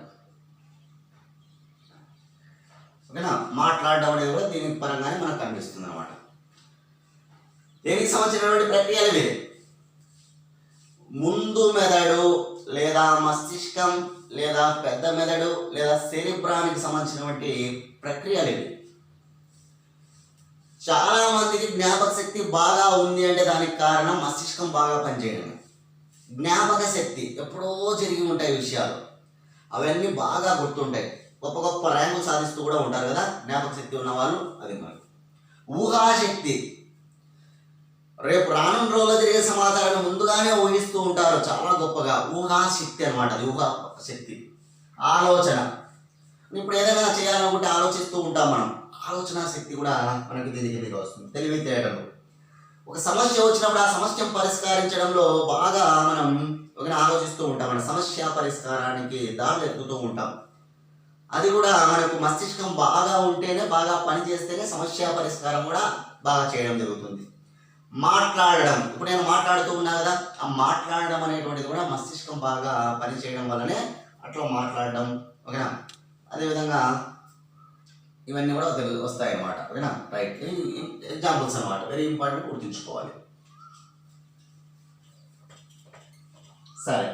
ఓకేనా? మాట్లాడడం అనేది కూడా దీనికి పరంగానే మనకు కనిపిస్తుంది అనమాట. దీనికి సంబంధించినటువంటి ప్రక్రియలు ఇవి. ముందు మెదడు లేదా మస్తిష్కం లేదా పెద్ద మెదడు లేదా సెరిబ్రానికి సంబంధించినటువంటి ప్రక్రియలు ఇవి. చాలా మందికి జ్ఞాపక శక్తి బాగా ఉంది అంటే దానికి కారణం మస్తిష్కం బాగా పనిచేయడం. జ్ఞాపక శక్తి ఎప్పుడో జరిగి ఉంటాయి విషయాలు, అవన్నీ బాగా గుర్తుంటాయి. గొప్ప గొప్ప ర్యాంకులు సాధిస్తూ కూడా ఉంటారు కదా జ్ఞాపక శక్తి ఉన్న వాళ్ళు. అది మరి ఊహాశక్తి, రేపు రానున్న రోజుల్లో జరిగే సమాచారాన్ని ముందుగానే ఊహిస్తూ ఉంటారు చాలా గొప్పగా. ఊహాశక్తి అనమాట అది, ఊహాశక్తి. ఆలోచన, ఇప్పుడు ఏదైనా చేయాలనుకుంటే ఆలోచిస్తూ ఉంటాం మనం, ఆలోచన శక్తి కూడా మనకి దీనికి వస్తుంది. తెలివితేటలు, ఒక సమస్య వచ్చినప్పుడు ఆ సమస్యను పరిష్కరించడంలో బాగా మనం ఆలోచిస్తూ ఉంటాం. మన సమస్య పరిష్కారానికి దారులు ఎత్తుతూ ఉంటాం. అది కూడా మనకు మస్తిష్కం బాగా ఉంటేనే, బాగా పనిచేస్తేనే సమస్య పరిష్కారం కూడా బాగా చేయడం జరుగుతుంది. మాట్లాడడం, ఇప్పుడు నేను మాట్లాడుతూ ఉన్నా కదా, ఆ మాట్లాడడం అనేటువంటిది కూడా మస్తిష్కం బాగా పనిచేయడం వల్లనే అట్లా మాట్లాడడం. ఓకేనా? అదేవిధంగా ఇవన్నీ కూడా వస్తాయి అన్నమాట. ఓకేనా? రైట్. ఎగ్జాంపుల్స్ అనమాట, వెరీ ఇంపార్టెంట్, గుర్తుంచుకోవాలి. సరే,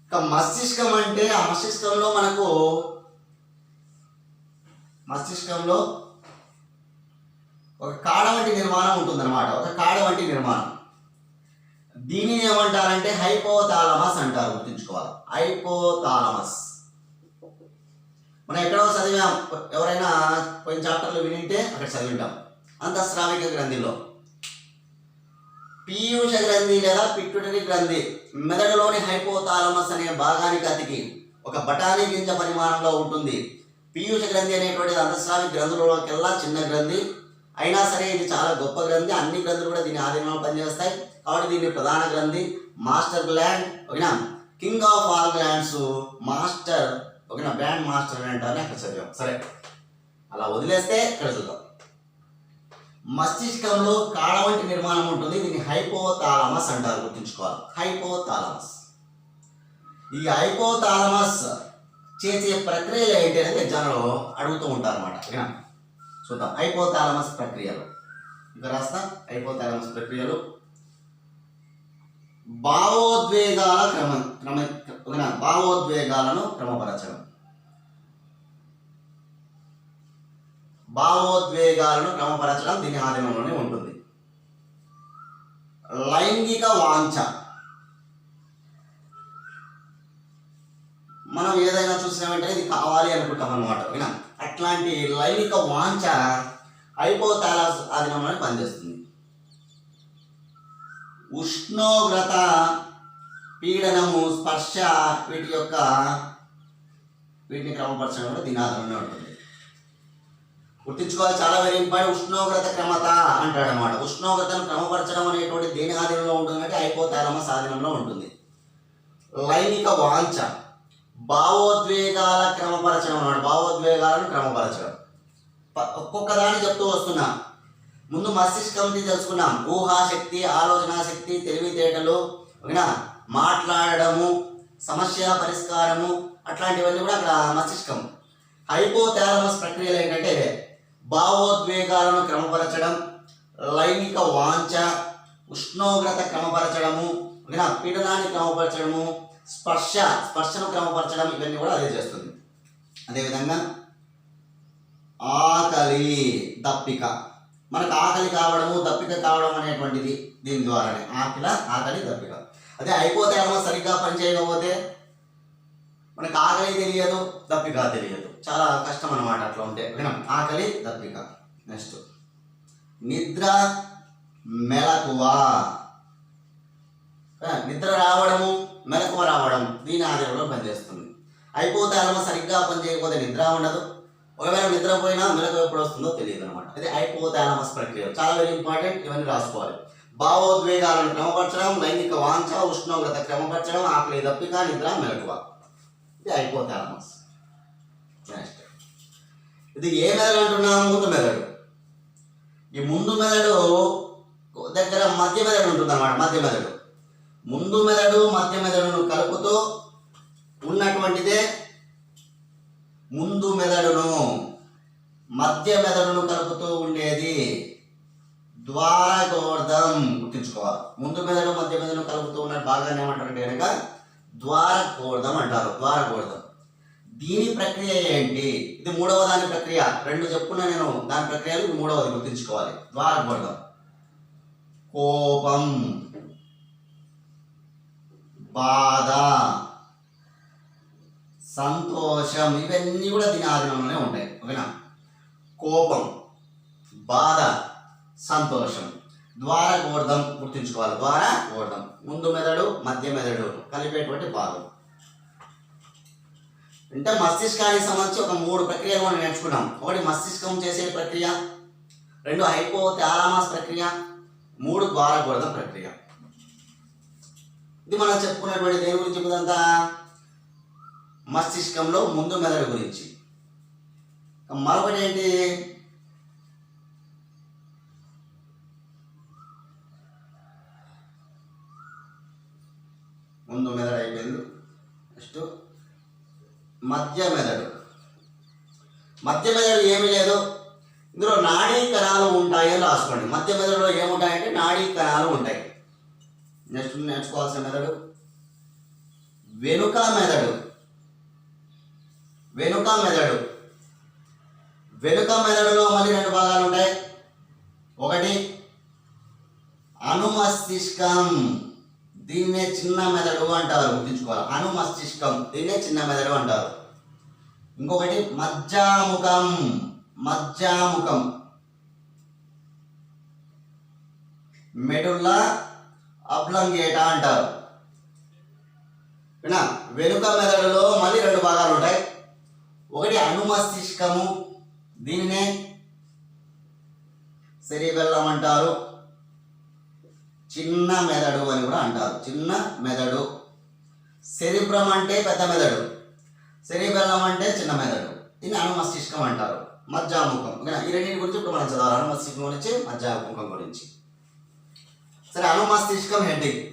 ఇక మస్తిష్కం అంటే ఆ మస్తిష్కంలో మనకు మస్తిష్కంలో ఒక కాడ వంటి నిర్మాణం ఉంటుందన్నమాట, ఒక కాడ వంటి నిర్మాణం. దీనిని ఏమంటారంటే హైపోథాలమస్ అంటారు, గుర్తుంచుకోవాలి. హైపోథాలమస్ మనం ఎక్కడో చదివాం, ఎవరైనా పోయిన చాప్టర్లో వినింటే అక్కడ చదివింటాం. అంతఃస్రావిక గ్రంథిలో పీయూష గ్రంథి లేదా పిట్యూటరీ గ్రంథి మెదడులోని హైపోథాలమస్ అనే భాగానికి అతికి ఒక బఠానీ గింజ పరిమాణంలో ఉంటుంది. పీయూష గ్రంథి అనేటువంటిది అంతఃస్రావిక గ్రంథులలోకెల్లా చిన్న గ్రంథి అయినా సరే ఇది చాలా గొప్ప గ్రంథి. అన్ని గ్రంథులు కూడా దీని ఆధీనంలో పనిచేస్తాయి కాబట్టి దీన్ని ప్రధాన గ్రంథి, మాస్టర్ గ్లాండ్, ఓకేనా, king of all glands, master, ఓకేనా, బ్రాండ్ మాస్టర్ అని అంటారని అక్కడ చదివాం. సరే, అలా వదిలేస్తే ఇక్కడ చూద్దాం. మస్తిష్కంలో కాడ వంటి నిర్మాణం ఉంటుంది, దీన్ని హైపోథాలమస్ అంటారు, గుర్తుంచుకోవాలి. హైపోథాలమస్. ఈ హైపోథాలమస్ చేసే ప్రక్రియలు ఏంటి అనేది ఎగ్జామ్లో అడుగుతూ ఉంటారు అన్నమాట, ఓకేనా. చూద్దాం హైపోథాలమస్ ప్రక్రియలు. ఇంకా రాస్తా. హైపోథాలమస్ ప్రక్రియలు భావోద్వేగాలను క్రమపరచడం. భావోద్వేగాలను క్రమపరచడం దీని ఆధీనంలోనే ఉంటుంది. లైంగిక వాంఛ, మనం ఏదైనా చూసిన వెంటనే ఇది కావాలి అనుకుంటాం అన్నమాట, ఓకేనా. అట్లాంటి లైంగిక వాంఛ హైపోథాలమస్ ఆధీనంలోనే పనిచేస్తుంది. ఉష్ణోగ్రత, పీడనము, స్పర్శ వీటిని క్రమపరచడం కూడా దీని ఆధారంగా ఉంటుంది. గుర్తించుకోవాలి, చాలా వెరీ ఇంపార్టెంట్. ఉష్ణోగ్రత క్రమత అంటాడు అనమాట. ఉష్ణోగ్రతను క్రమపరచడం అనేటువంటి దేని ఆధీనంలో ఉంటుందంటే హైపోథాలమస్ ఆధీనంలో ఉంటుంది. లైంగిక వాంఛ, భావోద్వేగాల క్రమపరచడం అన్నమాట, భావోద్వేగాలను క్రమపరచడం. ఒక్కొక్క దాన్ని చెప్తూ వస్తున్నా. ముందు మస్తిష్కం తెలుసుకున్నాం. ఊహాశక్తి, ఆలోచన శక్తి, తెలివితేటలు, ఓకేనా, మాట్లాడడము, సమస్య పరిష్కారము, అట్లాంటివన్నీ కూడా అక్కడ మస్తిష్కం. హైపోథాలమస్ ప్రక్రియలు ఏంటంటే భావోద్వేగాలను క్రమపరచడం, లైంగిక వాంఛ, ఉష్ణోగ్రత క్రమపరచడము, ఓకేనా, పీడనాన్ని క్రమపరచడము, స్పర్శను క్రమపరచడం, ఇవన్నీ కూడా అదే చేస్తుంది. అదేవిధంగా ఆకలి, దప్పిక, మనకు ఆకలి కావడము, దప్పిక కావడం అనేటువంటిది దీని ద్వారానే. ఆకలి, దప్పిక. అదే హైపోథాలమస్ సరిగ్గా పనిచేయకపోతే మనకు ఆకలి తెలియదు, దప్పిక తెలియదు, చాలా కష్టం అన్నమాట. అట్లా ఉంటే ఆకలి, దప్పిక. నెక్స్ట్ నిద్ర, మెలకువ. నిద్ర రావడము, మెలకువ రావడం దీని ఆధారంలో పనిచేస్తుంది. హైపోథాలమస్ సరిగ్గా పనిచేయకపోతే నిద్ర ఉండదు, ఒకవేళ నిద్రపోయినా మెలకువ ఎప్పుడు వస్తుందో తెలియదు అనమాట. ఇది హైపోథాలమస్ ప్రక్రియ, చాలా వెరీ ఇంపార్టెంట్. ఇవన్నీ రాసుకోవాలి. భావోద్వేగాలను క్రమపరచడం, లైంగిక వాంఛ, ఉష్ణోగ్రత క్రమపరచడం, ఆకలి, దప్పిక, నిద్ర, మెలకువ, ఇది హైపోథాలమస్. నెక్స్ట్ ఇది ఏ మెదడు అంటున్నాం? ముందు మెదడు. ఈ ముందు మెదడు దగ్గర మధ్య మెదడు ఉంటుంది అన్నమాట. మధ్య మెదడు, ముందు మెదడు, మధ్య మెదడును కలుపుతూ ఉన్నటువంటిదే ముందు మెదడును, మధ్య మెదడును కలుపుతూ ఉండేది ద్వారగోర్ధం. గుర్తుంచుకోవాలి. ముందు మెదడు, మధ్య మెదడును కలుపుతూ ఉన్న భాగాన్ని ఏమంటారంటే కనుక ద్వారగోర్ధం అంటారు. ద్వారగోర్ధం. దీని ప్రక్రియ ఏంటి? ఇది మూడవ దాని ప్రక్రియ. రెండు చెప్పుకున్నా నేను, దాని ప్రక్రియలు ఇది మూడవది, గుర్తుంచుకోవాలి. ద్వారగోర్ధం. కోపం, బాధ, సంతోషం, ఇవన్నీ కూడా దీని ఆధీనంలోనే ఉంటాయి, ఓకేనా. కోపం, బాధ, సంతోషం, ద్వారగోర్ధం. గుర్తుంచుకోవాలి. ద్వారగోర్ధం ముందు మెదడు, మధ్య మెదడు కలిపేటువంటి భాగం. అంటే మస్తిష్కానికి సంబంధించి ఒక 3 ప్రక్రియలు మనం నేర్చుకున్నాం. ఒకటి మస్తిష్కం చేసే ప్రక్రియ, 2 హైపోథాలమస్ ప్రక్రియ, 3 ద్వారగోర్ధం ప్రక్రియ. ఇది మనం చెప్పుకున్నటువంటి దేని గురించి చెప్పుదంతా? మస్తిష్కంలో ముందు మెదడు గురించి. మరొకటి ఏంటి? ముందు మెదడు అయిపోయింది. నెక్స్ట్ మధ్య మెదడు. మధ్య మెదడు ఏమీ లేదు, ఇందులో నాడీ కణాలు ఉంటాయి అని రాసుకోండి. మధ్య మెదడులో ఏముంటాయంటే నాడీ కణాలు ఉంటాయి. నెక్స్ట్ నేర్చుకోవాల్సిన మెదడు వెనుక మెదడు. వెనుక మెదడు, వెనుక మెదడులో మళ్ళీ రెండు భాగాలు ఉంటాయి. ఒకటి అనుమస్తిష్కం, దీన్నే చిన్న మెదడు అంటారు, గుర్తుంచుకోవాలి. అనుమస్తిష్కం, దీన్నే చిన్న మెదడు అంటారు. ఇంకొకటి మజ్జాముఖం, మజ్జాముఖం మెడుల్లా అబ్లంగేటా అంటారు. వెనుక మెదడులో మళ్ళీ రెండు భాగాలు ఉంటాయి. ఒకటి అనుమస్తిష్కము, దీనినే సెరిబెల్లం అంటారు, చిన్న మెదడు అని కూడా అంటారు. చిన్న మెదడు. సెరిబ్రమ్ అంటే పెద్ద మెదడు, సెరిబెల్లం అంటే చిన్న మెదడు. దీన్ని అనుమస్తిష్కం అంటారు. మజ్జాముఖం. ఈ రెండింటి గురించి ఇప్పుడు మనం చదవాలి. అనుమస్తిష్కం గురించి, మజ్జాముఖం గురించి. సరే, అనుమస్తిష్కం హెడ్డింగ్.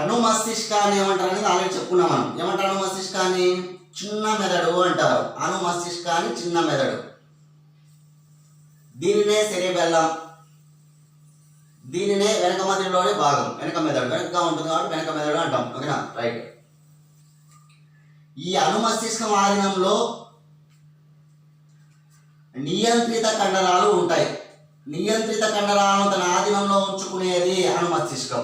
అనుమస్తిష్కాన్ని ఏమంటారు అనేది ఆల్రెడీ చెప్పుకున్నాం మనం. ఏమంటారు అనుమస్తిష్కాన్ని? చిన్న మెదడు అంటారు. అనుమస్తిష్కాన్ని చిన్న మెదడు. దీనినే సెరిబెల్లం, దీనినే వెనక మెదడులోని భాగం. వెనక మెదడు వెనకగా ఉంటుంది కాబట్టి వెనక మెదడు అంటాం. ఓకేనా? రైట్. ఈ అనుమస్తిష్కం ఆధీనంలో నియంత్రిత కండరాలు ఉంటాయి. నియంత్రిత కండరాలను తన ఆధీనంలో ఉంచుకునేది అనుమస్తిష్కం.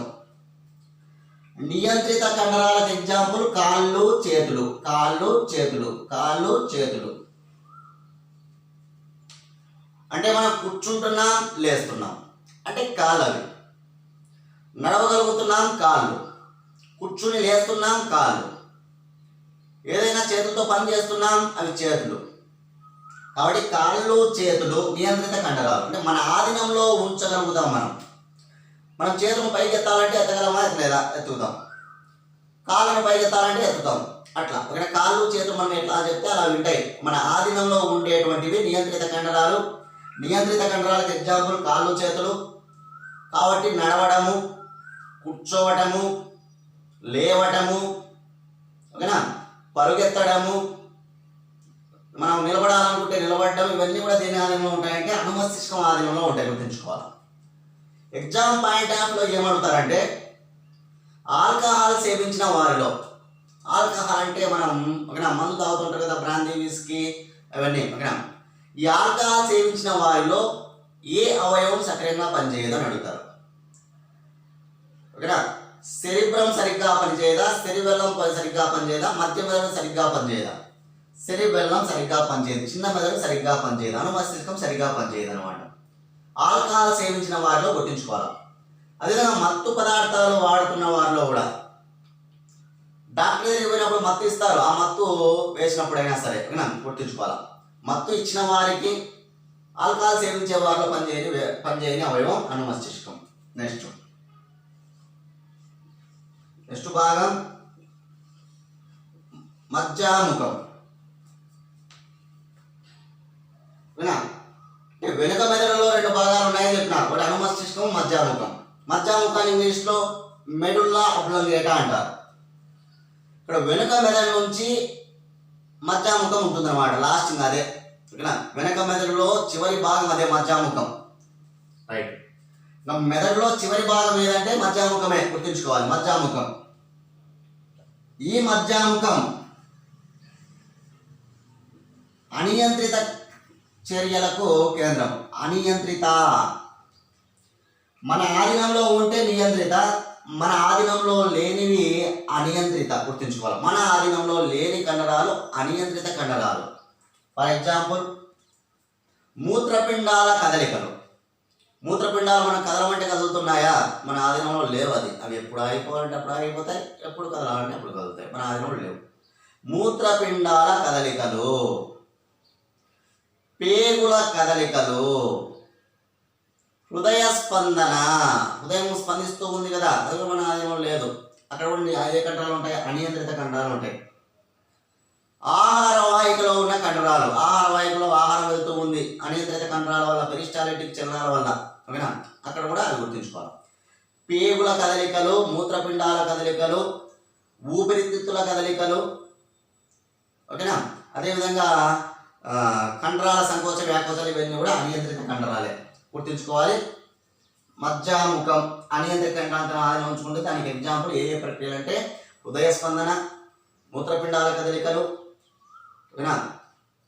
నియంత్రిత కండరాలకు ఎగ్జాంపుల్ కాళ్ళు, చేతులు. కాళ్ళు, చేతులు, కాళ్ళు, చేతులు. అంటే మనం కూర్చుంటున్నాం, లేస్తున్నాం అంటే కాళ్ళు అవి. నడవగలుగుతున్నాం, కాళ్ళు. కూర్చుని లేస్తున్నాం, కాళ్ళు. ఏదైనా చేతులతో పని చేస్తున్నాం, అవి చేతులు. కాబట్టి కాళ్ళు, చేతులు నియంత్రిత కండరాలు. అంటే మన ఆధీనంలో ఉంచగలుగుతాం. మనం చేతులను పైకి ఎత్తాలంటే ఎత్తగలమా? ఎత్తలేదా? ఎత్తుకుతాం. కాళ్ళను పైకి ఎత్తాలంటే ఎత్తుతాం. అట్లా ఒక కాళ్ళు, చేతులు మనం ఎట్లా చెప్తే అలా వింటాయి. మన ఆధీనంలో ఉండేటువంటివి నియంత్రిత కండరాలు. నియంత్రిత కండరాలకు ఎగ్జాంపుల్ కాళ్ళు, చేతులు. కాబట్టి నడవడము, కూర్చోవటము, లేవటము, ఓకేనా, పరుగెత్తడము, మనం నిలబడాలనుకుంటే నిలబడడం, ఇవన్నీ కూడా దేని ఆధీనంలో ఉంటాయంటే అనుమస్తిష్కం ఆధీనంలో ఉంటాయి. గుర్తుంచుకోవాలి. ఎగ్జామ్ పాయింట్ ఆఫ్లో ఏమడుగుతారంటే ఆల్కహాల్ సేవించిన వారిలో, ఆల్కహాల్ అంటే మనం ఓకేనా మందు తాగుతుంటారు కదా, బ్రాందీ, విస్కీ అవన్నీ. ఓకేనా, ఈ ఆల్కహాల్ సేవించిన వారిలో ఏ అవయవం సక్రమంగా పనిచేయదు అని అడుగుతారు. ఓకేనా, సెరిబ్రమ్ సరిగ్గా పనిచేయదా, సెరిబెల్లం సరిగ్గా పనిచేయదా, మధ్య మెదడు సరిగ్గా పనిచేయదా? సెరిబెల్లం సరిగ్గా పనిచేయదు, చిన్న మెదడు సరిగ్గా పనిచేయదు, అనుమస్తిష్కం సరిగ్గా పనిచేయదు అనమాట. ఆల్కహాల్ సేవించిన వారిలో గుర్తుంచుకోవాలి. అదేవిధంగా మత్తు పదార్థాలు వాడుతున్న వారిలో కూడా డాక్టర్ దగ్గరికి పోయినప్పుడు మత్తు ఇస్తారు, ఆ మత్తు వేసినప్పుడైనా సరే ఓకేనా గుర్తుంచుకోవాలి. మత్తు ఇచ్చిన వారికి, ఆల్కహాల్ సేవించే వారిలో పనిచేయని అవయవం అనుమస్తిష్కం. నెక్స్ట్ భాగం మజ్జాముఖం. వెనుక మెదడులో రెండు భాగాలు ఉన్నాయని చెప్పిన. ఒకటి అనుమస్తిష్కం, మజ్జాముఖం. మజ్జాముఖాన్ని ఇంగ్లీష్లో మెడుల్లా అబ్లంగేటా అంటారు. ఇక్కడ వెనుక మెదడు నుంచి మజ్జాముఖం ఉంటుందన్నమాట. లాస్టింగ్ అదే. ఓకేనా, వెనక మెదడులో చివరి భాగం అదే మజ్జాముఖం. రైట్. మెదడులో చివరి భాగం ఏదంటే మజ్జాముఖమే, గుర్తుంచుకోవాలి. మజ్జాముఖం. ఈ మజ్జాముఖం అనియంత్రిత చర్యలకు కేంద్రం. అనియంత్రిత, మన ఆధీనంలో ఉంటే నియంత్రిత, మన ఆధీనంలో లేనివి అనియంత్రిత. గుర్తుంచుకోవాలి. మన ఆధీనంలో లేని కండరాలు అనియంత్రిత కండరాలు. ఫర్ ఎగ్జాంపుల్ మూత్రపిండాల కదలికలు. మూత్రపిండాలు మనం కదలమంటే కదులుతున్నాయా? మన ఆధీనంలో లేవు. అవి ఎప్పుడు ఆగిపోవాలంటే అప్పుడు ఆగిపోతాయి, ఎప్పుడు కదలాలంటే అప్పుడు కదులుతాయి. మన ఆధీనంలో లేవు. మూత్రపిండాల కదలికలు, పేగుల కదలికలు, హృదయ స్పందన. హృదయం స్పందిస్తూ ఉంది కదా, అది మన ఆధీనంలో లేదు. అక్కడ ఉండి ఏ కండరాలు ఉంటాయి? అనియంత్రిత కండరాలు ఉంటాయి. ఆహార వాహికలో ఉన్న కండరాలు. ఆహార వాహికలో ఆహారం వెళ్తూ ఉంది, అనియంత్రిత కండరాల వల్ల, పెరిస్టాలిటిక్ చలనాల వల్ల. ఓకేనా, అక్కడ కూడా అది గుర్తుంచుకోవాలి. పేగుల కదలికలు, మూత్రపిండాల కదలికలు, ఊపిరితిత్తుల కదలికలు. ఓకేనా, అదేవిధంగా కండరాల సంకోచ వ్యాకోచాలు, ఇవన్నీ కూడా అనియంత్రిత కండరాలే. గుర్తుంచుకోవాలి. మజ్జాముఖం అనియంత్రిత కండరాలను ఆధీనం ఉంచుకుంటే దానికి ఎగ్జాంపుల్ ఏ ప్రక్రియలు అంటే హృదయ స్పందన, మూత్రపిండాల కదలికలు, ఓకేనా,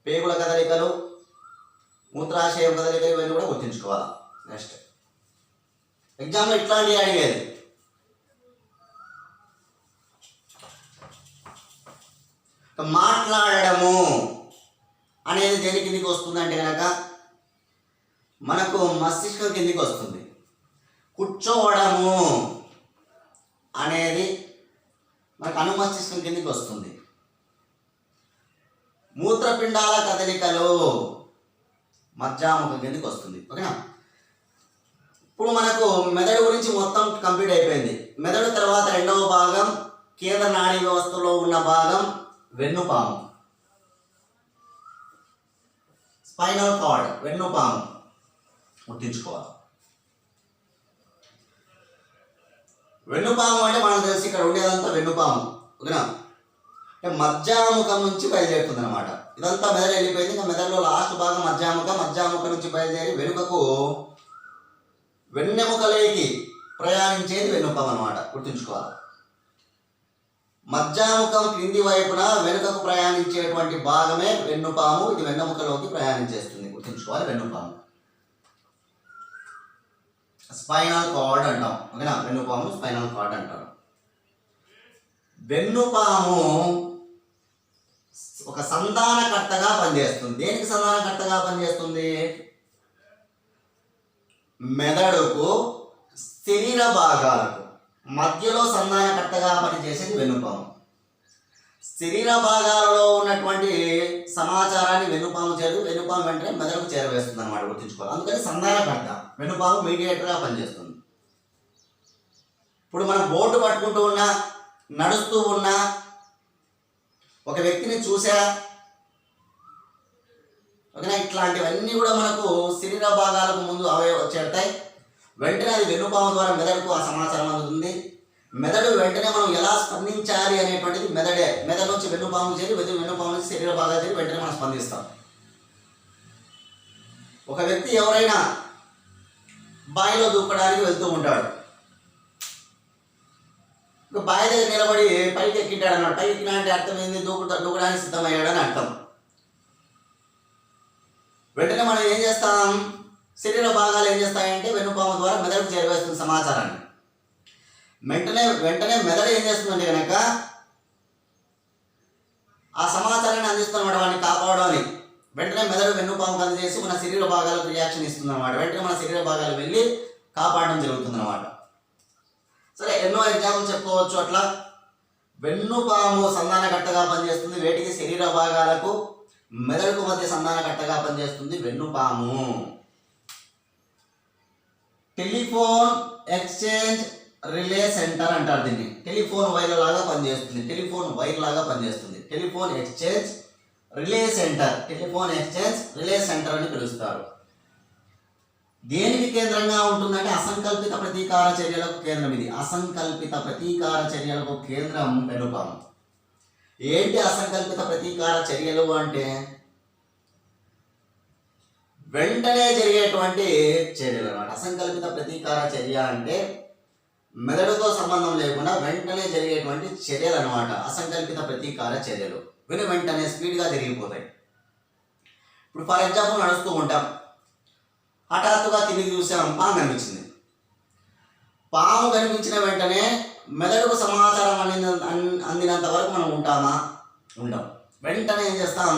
పేగుల కదలికలు, మూత్రాశయం కదలికలు, ఇవన్నీ కూడా గుర్తుంచుకోవాలి. నెక్స్ట్ ఎగ్జామ్లో ఇట్లాంటివి అడిగేది. మాట్లాడడము అనేది దేని కిందికి వస్తుంది అంటే కనుక మనకు మస్తిష్కం కిందికి వస్తుంది. కూర్చోవడము అనేది మనకు అనుమస్తిష్కం కిందికి వస్తుంది. మూత్రపిండాల కదలికలు మజ్జాముఖం కిందికి వస్తుంది. ఓకేనా. ఇప్పుడు మనకు మెదడు గురించి మొత్తం కంప్లీట్ అయిపోయింది. మెదడు తర్వాత రెండవ భాగం కేంద్ర నాడీ వ్యవస్థలో ఉన్న భాగం వెన్నుపాము, స్పైనల్ కార్డ్, వెన్నుపాము గుర్తించుకోవాలి. వెన్నుపాము అంటే మనకు తెలిసి ఇక్కడ ఉండేదంతా వెన్నుపాము. ఓకేనా. అంటే మధ్యాముఖం నుంచి బయలుదేరుతుంది అనమాట. ఇదంతా మెదడు వెళ్ళిపోయింది. ఇంకా మెదడులో లాస్ట్ భాగం మధ్యాముఖం నుంచి బయలుదేరి వెనుకకు వెన్నెముకలేకి ప్రయాణించేది వెన్నుపాము అనమాట. గుర్తుంచుకోవాలి. మధ్యాముఖం క్రింది వైపున వెనుకకు ప్రయాణించేటువంటి భాగమే వెన్నుపాము. ఇది వెన్నెముకలోకి ప్రయాణించేస్తుంది. గుర్తుంచుకోవాలి. వెన్నుపాము స్పైనల్ కార్డ్ అంటాం. ఓకేనా. వెన్నుపాము స్పైనల్ కార్డ్ అంటారు. వెన్నుపాము ఒక సంధానకర్తగా పనిచేస్తుంది. దేనికి సంధానకర్తగా పనిచేస్తుంది? మెదడుకు, శరీర భాగాలకు మధ్యలో సంధానకర్తగా పనిచేసేది వెన్నుపాము. శరీర భాగాలలో ఉన్నటువంటి సమాచారాన్ని వెన్నుపాము వెన్నుపాము వెంటనే మెదడుకు చేరవేస్తుంది అనమాట. గుర్తుంచుకోవాలి. అందుకని సంధానకర్త వెన్నుపాము మీడియేటర్గా పనిచేస్తుంది. ఇప్పుడు మనం బోర్డు పట్టుకుంటూ ఉన్నా, నడుస్తూ ఉన్నా, ఒక వ్యక్తిని చూసా, ఓకేనా, ఇట్లాంటివన్నీ కూడా మనకు శరీర భాగాలకు ముందు అవే చేరుతాయి. వెంటనే అది వెన్నుపాము ద్వారా మెదడుకు ఆ సమాచారం అందుతుంది. మెదడు వెంటనే మనం ఎలా స్పందించాలి అనేటువంటిది మెదడు నుంచి వెన్నుపాము చేరి, వెన్నుపాము నుంచి శరీర భాగాలు చేరి వెంటనే మనం స్పందిస్తాం. ఒక వ్యక్తి ఎవరైనా బావిలో దూకడానికి వెళ్తూ ఉంటాడు. బావి దగ్గర నిలబడి పైకి ఎక్కింటాడు అన్నాడు. పైకి ఎక్కినా అంటే అర్థం ఏంది? దూకడానికి సిద్ధమయ్యాడు అని అర్థం. వెంటనే మనం ఏం చేస్తాం? శరీర భాగాలు ఏం చేస్తాయంటే వెన్నుపాము ద్వారా మెదడుకు చేరవేస్తుంది సమాచారాన్ని. వెంటనే మెదడు ఏం చేస్తుందంటే కనుక ఆ సమాచారాన్ని అందిస్తున్నమాట, వాడిని కాపాడని. వెంటనే మెదడు వెన్నుపాముకు అందజేసి మన శరీర భాగాలకు రియాక్షన్ ఇస్తుంది అనమాట. వెంటనే మన శరీర భాగాలు వెళ్ళి కాపాడడం జరుగుతుంది అనమాట. సరే, ఎన్నో ఎగ్జాంపుల్ చెప్పుకోవచ్చు. అట్లా వెన్నుపాము సంధానకర్తగా పనిచేస్తుంది. వేటికి? శరీర భాగాలకు, మెదడుకు మధ్య సంధానకర్తగా పనిచేస్తుంది వెన్నుపాము. టెలిఫోన్ ఎక్స్చేంజ్ రిలే సెంటర్ అంటారు దీన్ని. టెలిఫోన్ వైర్ లాగా పనిచేస్తుంది. టెలిఫోన్ ఎక్స్చేంజ్ రిలే సెంటర్ అని పిలుస్తారు. దేనికి కేంద్రంగా ఉంటుందంటే అసంకల్పిత ప్రతీకార చర్యలకు కేంద్రం. ఇది అసంకల్పిత ప్రతీకార చర్యలకు కేంద్రం వెన్నుపాము. ఏంటి అసంకల్పిత ప్రతీకార చర్యలు అంటే? వెంటనే జరిగేటువంటి చర్యలు అన్నమాట. అసంకల్పిత ప్రతీకార చర్య అంటే మెదడుతో సంబంధం లేకుండా వెంటనే జరిగేటువంటి చర్యలు అనమాట. అసంకల్పిత ప్రతీకార చర్యలు వెంటనే స్పీడ్గా జరిగిపోతాయి. ఇప్పుడు ఫర్ ఎగ్జాంపుల్ నడుస్తూ ఉంటాం, హఠాత్తుగా కిందికి చూసాం, పాము కనిపించింది. పాము కనిపించిన వెంటనే మెదడుకు సమాచారం అందినంత వరకు మనం ఉంటామా? ఉండం. వెంటనే ఏం చేస్తాం?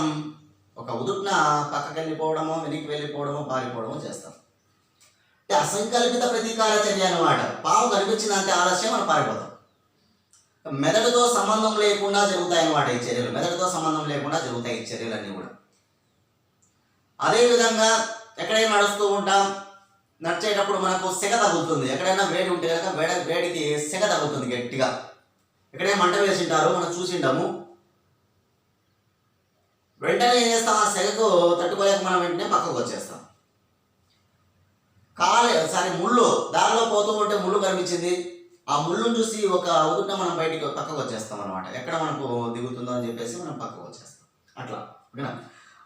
ఒక ఉదుట్న పక్కకి వెళ్ళిపోవడమో, వెనక్కి వెళ్ళిపోవడమో, పారిపోవడమో చేస్తాం. అంటే అసంకల్పిత ప్రతీకార చర్య అనమాట. పాము కనిపించినంత ఆలస్యం మనం పారిపోతాం. మెదడుతో సంబంధం లేకుండా జరుగుతాయి అన్నమాట ఈ చర్యలు. మెదడుతో సంబంధం లేకుండా జరుగుతాయి ఈ చర్యలన్నీ కూడా. అదేవిధంగా ఎక్కడైనా నడుస్తూ ఉంటాం, నడిచేటప్పుడు మనకు సెగ తగులుతుంది. ఎక్కడైనా వేడి ఉంటే కనుక వేడికి సెగ తగులుతుంది గట్టిగా. ఎక్కడైనా మంట వేసింటారు, మనం చూసింటాము. వెంటనే ఏం చేస్తాం? ఆ సెగకు తట్టుకోలేక మనం వెంటనే పక్కకు వచ్చేస్తాం. ముళ్ళు దారిలో పోతూ ఉంటే ముళ్ళు కనిపించింది, ఆ ముళ్ళును చూసి ఒక ఉదుట మనం బయటికి పక్కకు వచ్చేస్తాం అనమాట. ఎక్కడ మనకు దిగుతుందో అని చెప్పేసి మనం పక్కకు వచ్చేస్తాం. అట్లా ఓకేనా.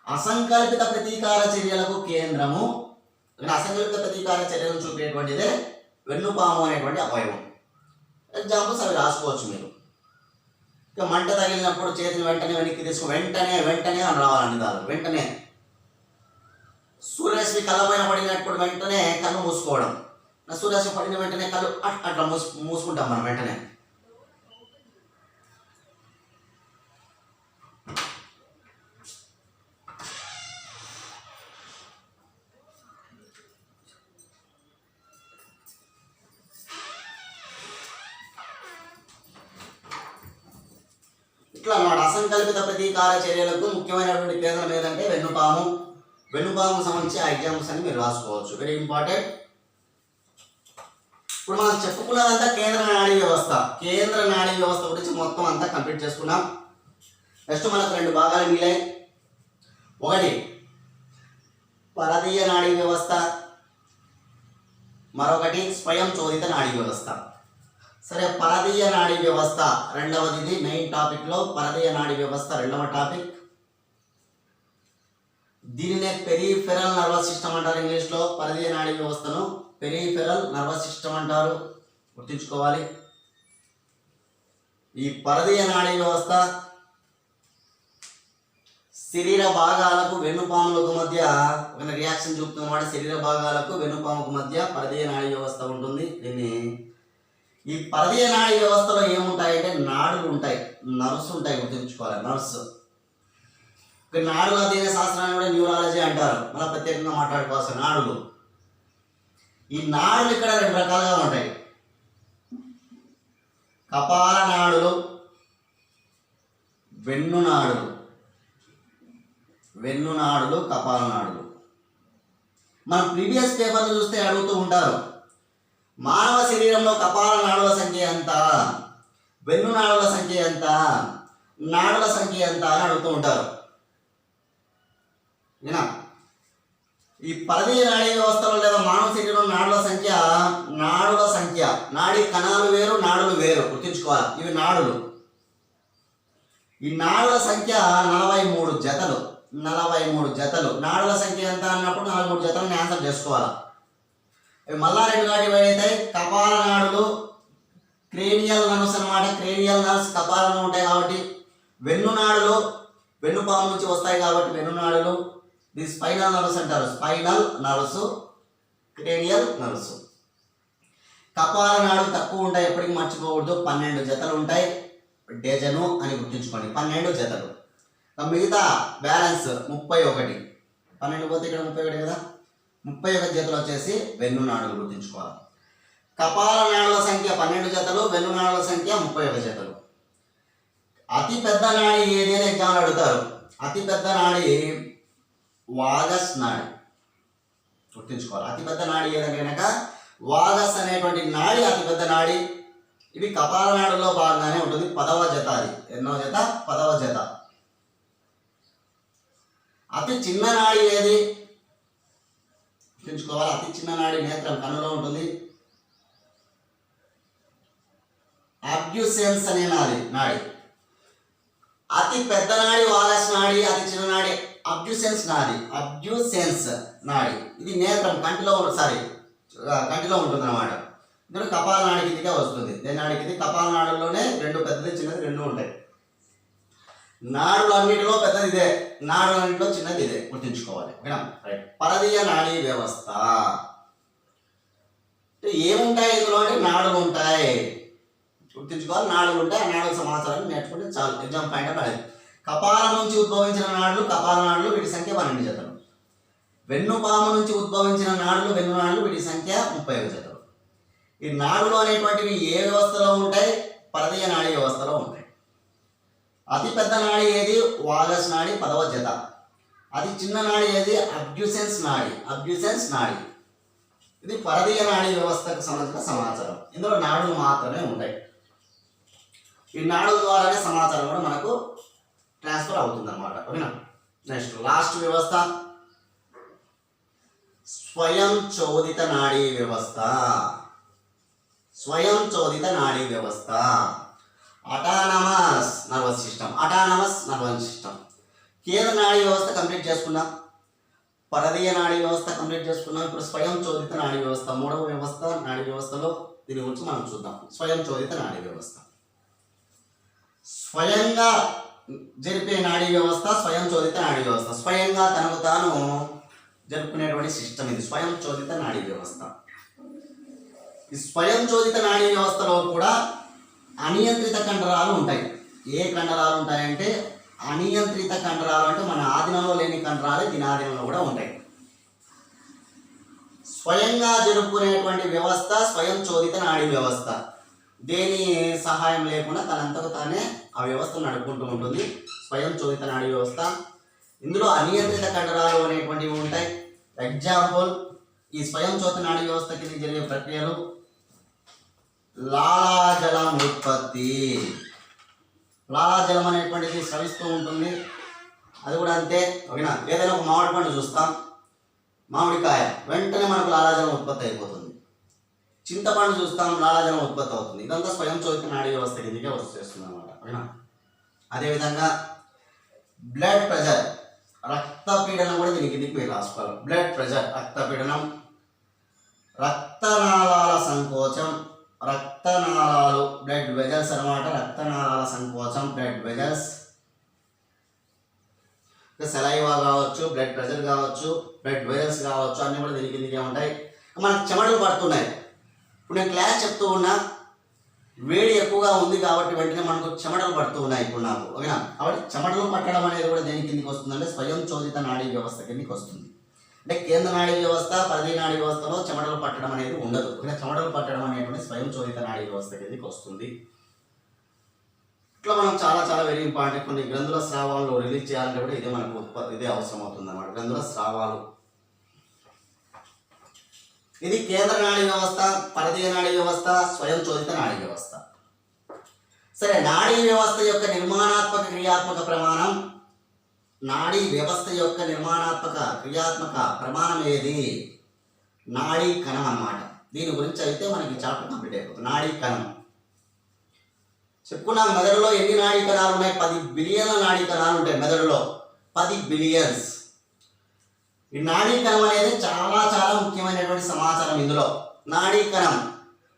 అసంకల్పిత ప్రతీకార చర్యలకు కేంద్రము, అసంకల్పిత ప్రతీకార చర్యలను చూపేటువంటిదే వెన్నుపాము అనేటువంటి అవయవం. ఎగ్జాంపుల్స్ అవి రాసుకోవచ్చు మీరు. ఇక మంట తగిలినప్పుడు చేతిని వెంటనే వెనక్కి తీసుకు వెంటనే వెంటనే అని రావాలండి దాని వెంటనే. సూర్యరశ్మి కళ్ళపైన పడినప్పుడు వెంటనే కళ్ళు మూసుకోవడం. సూర్యరశ్మి పడిన వెంటనే కళ్ళు అట్లా మూసుకుంటాం మనం వెంటనే. ఇట్లా అన్నమాట. అసంకల్పిత ప్రతీకార చర్యలకు ముఖ్యమైనటువంటి కేంద్రం ఏదంటే వెన్నుపాము. వెన్నుపాముకు సంబంధించి ఆ ఎగ్జామ్స్ అని మీరు రాసుకోవచ్చు, వెరీ ఇంపార్టెంట్. ఇప్పుడు మనం చెప్పుకున్నదంతా కేంద్ర నాడీ వ్యవస్థ. కేంద్ర నాడీ వ్యవస్థ గురించి మొత్తం అంతా కంప్లీట్ చేసుకున్నాం. నెక్స్ట్ మనకు 2 భాగాలు మిగిలాయి. ఒకటి పరదీయ నాడీ వ్యవస్థ, మరొకటి స్వయం చోదిత నాడీ వ్యవస్థ. సరే, పరదీయ నాడీ వ్యవస్థ రెండవది. ఇది మెయిన్ టాపిక్లో పరదీయ నాడీ వ్యవస్థ రెండవ టాపిక్. దీనినే పెరిఫెరల్ నర్వస్ సిస్టమ్ అంటారు ఇంగ్లీష్లో. పరదీయ నాడీ వ్యవస్థను పెరిఫెరల్ నర్వస్ సిస్టమ్ అంటారు, గుర్తుంచుకోవాలి. ఈ పరదీయ నాడీ వ్యవస్థ శరీర భాగాలకు వెన్నుపాములకు మధ్య ఒక రియాక్షన్ చూపుతున్నమాట. శరీర భాగాలకు వెన్నుపాముకు మధ్య పరదీయ నాడీ వ్యవస్థ ఉంటుంది. దీన్ని ఈ పరదీయ నాడీ వ్యవస్థలో ఏముంటాయంటే నాడులు ఉంటాయి, నర్వ్స్ ఉంటాయి, గుర్తుంచుకోవాలి. నర్వ్స్ నాడుల అధ్యయన శాస్త్రాన్ని కూడా న్యూరాలజీ అంటారు. మనం ప్రత్యేకంగా మాట్లాడుకోవాల్సిన నాడులు. ఈ నాడులు ఇక్కడ 2 రకాలుగా ఉంటాయి. కపాల నాడులు, వెన్ను నాడులు. వెన్ను నాడులు, కపాల నాడులు. మనం ప్రీవియస్ పేపర్లు చూస్తే అడుగుతూ ఉంటారు, మానవ శరీరంలో కపాల నాడుల సంఖ్య ఎంత, వెన్ను నాడుల సంఖ్య ఎంత, నాడుల సంఖ్య ఎంత అని అడుగుతూ ఉంటారు. ఈ పరదీయ నాడీ వ్యవస్థలో లేదా మానవ శరీరంలో నాడుల సంఖ్య నాడీ కణాలు వేరు, నాడులు వేరు, గుర్తుంచుకోవాలి. ఇవి నాడులు. ఈ నాడుల సంఖ్య 43 జతలు. 43 జతలు. నాడుల సంఖ్య ఎంత అన్నప్పుడు 43 జతలను ఆన్సర్ చేసుకోవాలి. ఇవి మళ్ళా 2గా డివైడ్ అవుతాయి. కపాల నాడులు, క్రేనియల్ నర్వ్స్ అన్నమాట. క్రేనియల్ నర్వ్స్ కపాలంలో ఉంటాయి కాబట్టి. వెన్ను నాడులు వెన్నుపాము నుంచి వస్తాయి కాబట్టి వెన్ను నాడులు. ఇది స్పైనల్ నర్వ్స్ అంటారు. Spinal nerves, cranial nerves. కపాల నాడులు తక్కువ ఉంటాయి, ఎప్పటికీ మర్చిపోకూడదు. 12 జతలు ఉంటాయి. డజను అని గుర్తుంచుకోండి, 12 జతలు. మిగతా బ్యాలెన్స్ 31. 12 పోతే ఇక్కడ 31 కదా. 31 జతలు వచ్చేసి వెన్ను నాడులు, గుర్తుంచుకోవాలి. కపాల నాడుల సంఖ్య 12 జతలు, వెన్ను నాడుల సంఖ్య 31 జతలు. అతి పెద్ద నాడి ఏది అని ఎగ్జామ్లు అడుగుతారు. అతి పెద్ద నాడి వాగస్ నాడి, గుర్తుంచుకోవాలి. అతిపెద్ద నాడి ఏదంటే కనుక వాగస్ అనేటువంటి నాడి అతిపెద్ద నాడి. ఇవి కపాల నాడులో భాగంగానే ఉంటుంది. 10వ జత. అది ఎన్నో జత? 10వ జత. అతి చిన్న నాడి ఏది గుర్తుంచుకోవాలి. అతి చిన్న నాడి నేత్రం, కన్నులో ఉంటుంది. అబ్డ్యూసెన్స్ అనే నాడి. అతి పెద్ద నాడి వాగస్ నాడి, అతి చిన్న నాడి అబ్డ్యూసెన్స్ నాడి. అబ్డ్యూసెన్స్ నాడి ఇది నేత్రం, కంటిలో ఉంటుంది అన్నమాట. ఇందులో కపాల నాడి కిందిగా వస్తుంది. దేని నాడి కింది? కపాల నాడుల్లోనే 2 పెద్దది చిన్నది 2 ఉంటాయి. నాడులు అన్నిటిలో పెద్దది ఇదే, నాడులు అన్నింటిలో చిన్నది ఇదే, గుర్తుంచుకోవాలి. రైట్. పరదీయ నాడీ వ్యవస్థ ఏముంటాయి ఇందులో అంటే నాడులు ఉంటాయి, గుర్తుంచుకోవాలి. నాడులు ఉంటాయి. ఆ నాడుల సమాచారాన్ని నేర్చుకుంటే చాలు, ఎగ్జామ్ పాయింట్ పడేది. కపాలం నుంచి ఉద్భవించిన నాడులు కపాల నాడులు, వీటి సంఖ్య 12 జతలు. వెన్నుపాము నుంచి ఉద్భవించిన నాడులు వెన్ను నాడులు, వీటి సంఖ్య 31 జతలు. ఈ నాడులు అనేటువంటివి ఏ వ్యవస్థలో ఉంటాయి? పరదీయ నాడీ వ్యవస్థలో ఉంటాయి. అతి పెద్ద నాడి ఏది? వాగస్ నాడి, 10వ జత. అతి చిన్న నాడి ఏది? అబ్డ్యూసెన్స్ నాడి. ఇది పరదీయ నాడీ వ్యవస్థకు సంబంధించిన సమాచారం. ఇందులో నాడులు మాత్రమే ఉంటాయి. ఈ నాడుల ద్వారానే సమాచారం కూడా మనకు ట్రాన్స్ఫర్ అవుతుంది అన్నమాట. ఓకేనా? నెక్స్ట్ లాస్ట్ వ్యవస్థ స్వయం చోదిత నాడీ వ్యవస్థ. స్వయం చోదిత నాడీ వ్యవస్థ. Autonomous nervous system. కేంద్ర నాడీ వ్యవస్థ కంప్లీట్ చేసుకున్నాం. పరదీయ నాడీ వ్యవస్థ కంప్లీట్ చేసుకున్నాం. ఇప్పుడు స్వయం చోదిత నాడీ వ్యవస్థ, 3వ వ్యవస్థ నాడీ వ్యవస్థలో దీని గురించి మనం చూద్దాం. స్వయం చోదిత నాడీ వ్యవస్థ. స్వయంగా జరిపే నాడీ వ్యవస్థ స్వయం చోదిత నాడీ వ్యవస్థ. స్వయంగా తనకు తాను జరుపుకునేటువంటి సిస్టమ్ ఇది స్వయం చోదిత నాడీ వ్యవస్థ. ఈ స్వయం చోదిత నాడీ వ్యవస్థలో కూడా అనియంత్రిత కండరాలు ఉంటాయి. ఏ కండరాలు ఉంటాయంటే అనియంత్రిత కండరాలు, అంటే మన ఆధీనంలో లేని కండరాలు దీని ఆధీనంలో కూడా ఉంటాయి. స్వయంగా జరుపుకునేటువంటి వ్యవస్థ స్వయం చోదిత నాడీ వ్యవస్థ. దేని సహాయం లేకుండా తనంతకు తానే ఆ వ్యవస్థను నడుపుకుంటూ ఉంటుంది స్వయం చోదిత నాడీ వ్యవస్థ. ఇందులో అనియంత్రిత కండరాలు అనేటువంటివి ఉంటాయి. ఎగ్జాంపుల్, ఈ స్వయం చోదిత నాడీ వ్యవస్థ కింద జరిగే ప్రక్రియలు లాలాజలం ఉత్పత్తి. లాలాజలం అనేటువంటిది స్రవిస్తూ ఉంటుంది, అది కూడా అంతే. ఓకేనా? ఏదైనా ఒక మామిడి పండు చూస్తాం, మామిడికాయ, వెంటనే మనకు లాలాజలం ఉత్పత్తి అయిపోతుంది. చింతపండు చూస్తాం, లాలాజలం ఉత్పత్తి అవుతుంది. ఇదంతా స్వయం చోదిత నాడీ వ్యవస్థ కిందకే వస్తుంది అనమాట. ఓకేనా? అదేవిధంగా బ్లడ్ ప్రెషర్, రక్తపీడనం కూడా దీని కిందికి మీరు రాసుకోవాలి. బ్లడ్ ప్రెషర్, రక్తపీడనం, రక్తనాళాల సంకోచం, రక్తనాళాలు బ్లడ్ వెజల్స్ అనమాట. రక్తనాళాల సంకోచం బ్లడ్ వెజల్స్. సెలైవా కావచ్చు, బ్లడ్ ప్రెషర్ కావచ్చు, బ్లడ్ వెజల్స్ కావచ్చు, అన్నీ కూడా దీని కిందకే ఉంటాయి. మనకు చెమటలు పడుతున్నాయి. ఇప్పుడు నేను క్లాస్ చెప్తూ ఉన్నా, వేడి ఎక్కువగా ఉంది కాబట్టి వెంటనే మనకు చెమటలు పడుతూ ఉన్నాయి ఇప్పుడు నాకు. ఓకేనా? కాబట్టి చెమటలు పట్టడం అనేది కూడా దేని కిందకి వస్తుందంటే స్వయం చోదిత నాడీ వ్యవస్థ కిందకి వస్తుంది. అంటే కేంద్ర నాడీ వ్యవస్థ, పరిధి నాడీ వ్యవస్థలో చెమటలు పట్టడం అనేది ఉండదు. చెమటలు పట్టడం అనేటువంటి స్వయం చోదిత నాడీ వ్యవస్థ కిందకి వస్తుంది. ఇట్లా మనం చాలా చాలా వెరీ ఇంపార్టెంట్. కొన్ని గ్రంథుల స్రావాలు రిలీజ్ చేయాలంటే కూడా ఇదే మనకు ఇదే అవసరం అవుతుంది అన్నమాట. గ్రంథుల స్రావాలు, ఇది కేంద్ర నాడీ వ్యవస్థ, పరిధీయ నాడీ వ్యవస్థ, స్వయం చోదిత నాడీ వ్యవస్థ. సరే, నాడీ వ్యవస్థ యొక్క నిర్మాణాత్మక క్రియాత్మక ప్రమాణం. నాడీ వ్యవస్థ యొక్క నిర్మాణాత్మక క్రియాత్మక ప్రమాణం ఏది? నాడీ కణం అన్నమాట. దీని గురించి అయితే మనకి చాప్టర్ కంప్లీట్ అయిపోతుంది. నాడీ కణం చెప్పుకున్నాం. మెదడులో ఎన్ని నాడీ కణాలు ఉన్నాయి? 10 బిలియన్ల నాడీ కణాలు ఉంటాయి మెదడులో. 10 బిలియన్స్. ఈ నాడీ కణం అనేది చాలా చాలా ముఖ్యమైనటువంటి సమాచారం ఇందులో. నాడీ కణం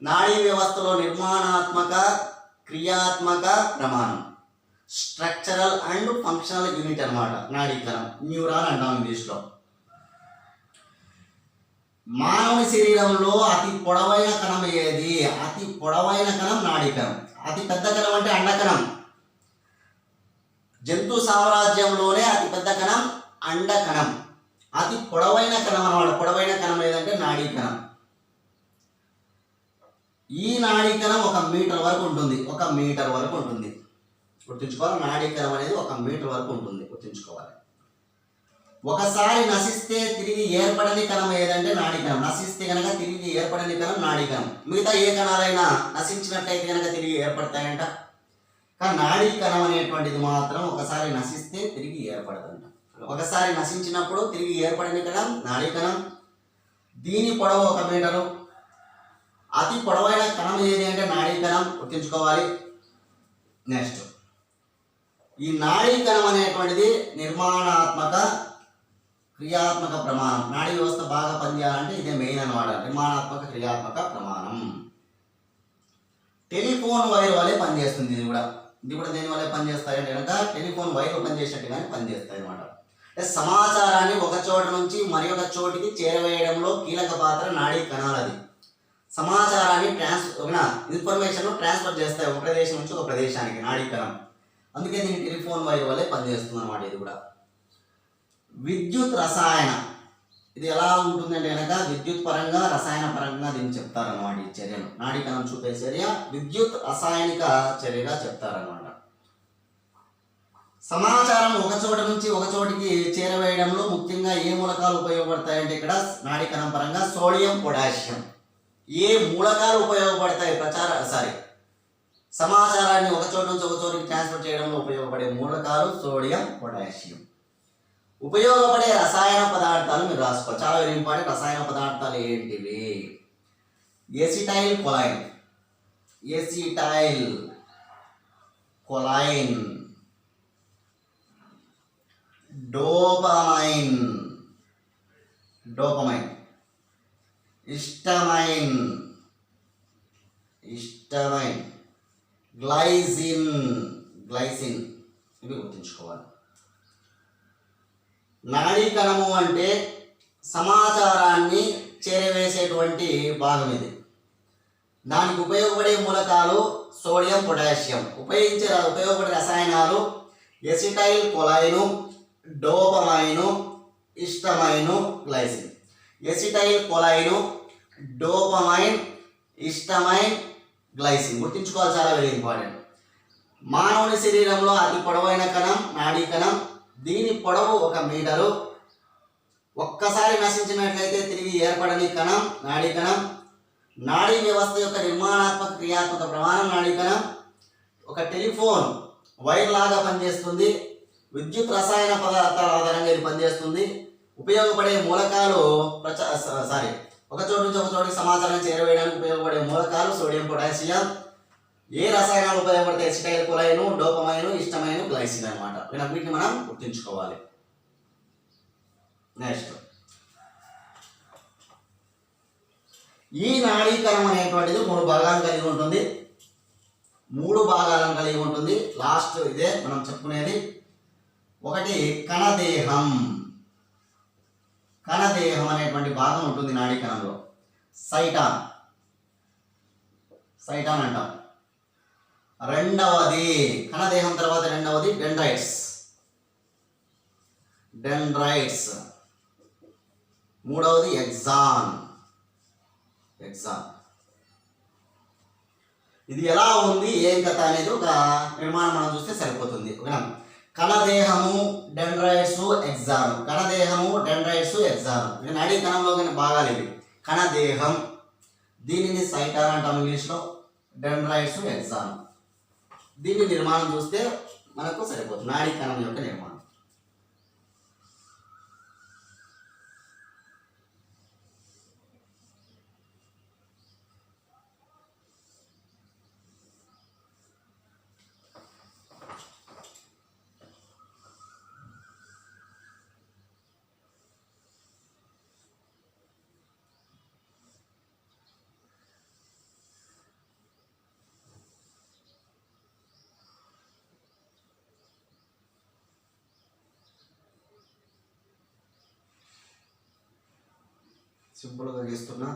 నాడీ వ్యవస్థలో నిర్మాణాత్మక క్రియాత్మక ప్రమాణం, స్ట్రక్చరల్ అండ్ ఫంక్షనల్ యూనిట్ అన్నమాట. నాడీ కణం న్యూరాన్ అంటాం ఇంగ్లీష్లో. మానవుని శరీరంలో అతి పొడవైన కణం ఏది? అతి పొడవైన కణం నాడీ కణం. అతి పెద్ద కణం అంటే అండకణం. జంతు సామ్రాజ్యంలోనే అతి పెద్ద కణం అండకణం. అతి పొడవైన కణం అన్నమాట. పొడవైన కణం ఏదంటే నాడీ కణం. ఈ నాడీ కణం 1 మీటర్ వరకు ఉంటుంది. 1 మీటర్ వరకు ఉంటుంది. గుర్తుంచుకోవాలి, నాడీ కణం అనేది 1 మీటర్ వరకు ఉంటుంది. గుర్తుంచుకోవాలి. ఒకసారి నశిస్తే తిరిగి ఏర్పడని కణం ఏదంటే నాడీ కణం. నశిస్తే కనుక తిరిగి ఏర్పడని కణం నాడీ కణం. మిగతా ఏ కణాలైనా నశించినట్లయితే కనుక తిరిగి ఏర్పడతాయంట. కానీ నాడీ కణం అనేటువంటిది మాత్రం ఒకసారి నశిస్తే తిరిగి ఏర్పడదంట. ఒకసారి నశించినప్పుడు తిరిగి ఏర్పడని కణం నాడీ కణం. దీని పొడవు 1 మీటరు. అతి పొడవైన కణం ఏది అంటే నాడీ కణం. గుర్తుంచుకోవాలి. నెక్స్ట్, ఈ నాడీ కణం అనేటువంటిది నిర్మాణాత్మక క్రియాత్మక ప్రమాణం. నాడీ వ్యవస్థ బాగా పనిచేయాలంటే ఇదే మెయిన్ అన్నమాట. నిర్మాణాత్మక క్రియాత్మక ప్రమాణం. టెలిఫోన్ వైర్ వల్లే పనిచేస్తుంది. ఇది కూడా దేని వల్లే పనిచేస్తాయంటే కనుక టెలిఫోన్ వైర్లు పనిచేసినట్టుగానే పనిచేస్తాయి అన్నమాట. సమాచారాన్ని ఒక చోట నుంచి మరి ఒక చోటికి చేరవేయడంలో కీలక పాత్ర నాడీ కణాలది. సమాచారాన్ని ఇన్ఫర్మేషన్ ట్రాన్స్ఫర్ చేస్తాయి ఒక ప్రదేశం నుంచి ఒక ప్రదేశానికి నాడీ కణం. అందుకే దీన్ని టెలిఫోన్ వైర్ వల్లే పనిచేస్తుంది అన్నమాట. ఇది కూడా విద్యుత్ రసాయన, ఇది ఎలా ఉంటుందంటే కనుక విద్యుత్ పరంగా రసాయన పరంగా దీన్ని చెప్తారన్నమాట. ఈ చర్యను నాడీ కణం చూపే చర్య విద్యుత్ రసాయనిక చర్యగా చెప్తారన్నమాట. సమాచారం ఒక చోట నుంచి ఒక చోటికి చేరవేయడంలో ముఖ్యంగా ఏ మూలకాలు ఉపయోగపడతాయంటే ఇక్కడ నాడీ కణం పరంగా సోడియం పొటాషియం. ఏ మూలకాలు ఉపయోగపడతాయి? సమాచారాన్ని ఒక చోటు నుంచి ఒక చోటికి ట్రాన్స్ఫర్ చేయడంలో ఉపయోగపడే మూలకాలు సోడియం పొటాషియం. ఉపయోగపడే రసాయన పదార్థాలు మీరు రాసుకోవాలి. చాలా వెరీ ఇంపార్టెంట్. రసాయన పదార్థాలు ఏంటివి? Acetyl కొలైన్, acetyl కొలైన్, dopamine, histamine, glycine, glycine, ఇవి గుర్తుంచుకోవాలి. నాడీ కణము అంటే సమాచారాన్ని చేరవేసేటువంటి భాగం ఇది. దానికి ఉపయోగపడే మూలకాలు సోడియం, పొటాషియం. ఉపయోగపడే రసాయనాలు acetyl choline, dopamine, histamine, glycine. Acetyl choline, dopamine, histamine, glycine గుర్తుంచుకోవాలి, చాలా వెరీ ఇంపార్టెంట్. మానవుని శరీరంలో అతి పొడవైన కణం నాడీ కణం. దీని పొడవు 1 మీటరు. ఒక్కసారి నశించినట్లయితే తిరిగి ఏర్పడని కణం నాడీ కణం. నాడీ వ్యవస్థ యొక్క నిర్మాణాత్మక క్రియాత్మక ప్రమాణం నాడీ కణం. ఒక టెలిఫోన్ వైర్ లాగా పనిచేస్తుంది. విద్యుత్ రసాయన పదార్థాల ఆధారంగా ఇది పనిచేస్తుంది. ఉపయోగపడే మూలకాలు ఒక చోటు నుంచి ఒక చోటికి సమాచారం చేరవేయడానికి ఉపయోగపడే మూలకాలు సోడియం, పొటాషియం. ఏ రసాయనాలు ఉపయోగపడితే acetyl choline, dopamine, histamine, glycine అనమాట. వీటిని మనం గుర్తుంచుకోవాలి. నెక్స్ట్, ఈ నాడీకణం అనేటువంటిది 3 భాగాలను కలిగి ఉంటుంది. 3 భాగాలను కలిగి ఉంటుంది. లాస్ట్ ఇదే మనం చెప్పుకునేది. ఒకటి కణదేహం. కణదేహం అనేటువంటి భాగం ఉంటుంది నాడీ కణంలో. సైటాన్ అంటాం. రెండవది కణదేహం తర్వాత రెండవది డెండ్రైట్స్. మూడవది ఎగ్జాన్. ఇది ఎలా ఉంది ఏం కథ అనేది ఒక నిర్మాణం మనం చూస్తే సరిపోతుంది. ఓకేనా? కణదేహము, డెండ్రైట్స్, ఎగ్జాన్. కణదేహము, డెండ్రైట్స్, ఎగ్జాన్. ఇక నాడీ కణంలో భాగాలు ఇవి. కణదేహం, దీనిని సైటాన్ అంటాం ఇంగ్లీష్లో. Dendrites, axon. దీని నిర్మాణం చూస్తే మనకు సరిపోతుంది, నాడీ కణం యొక్క నిర్మాణం. సింపుల్గా గీస్తున్నా.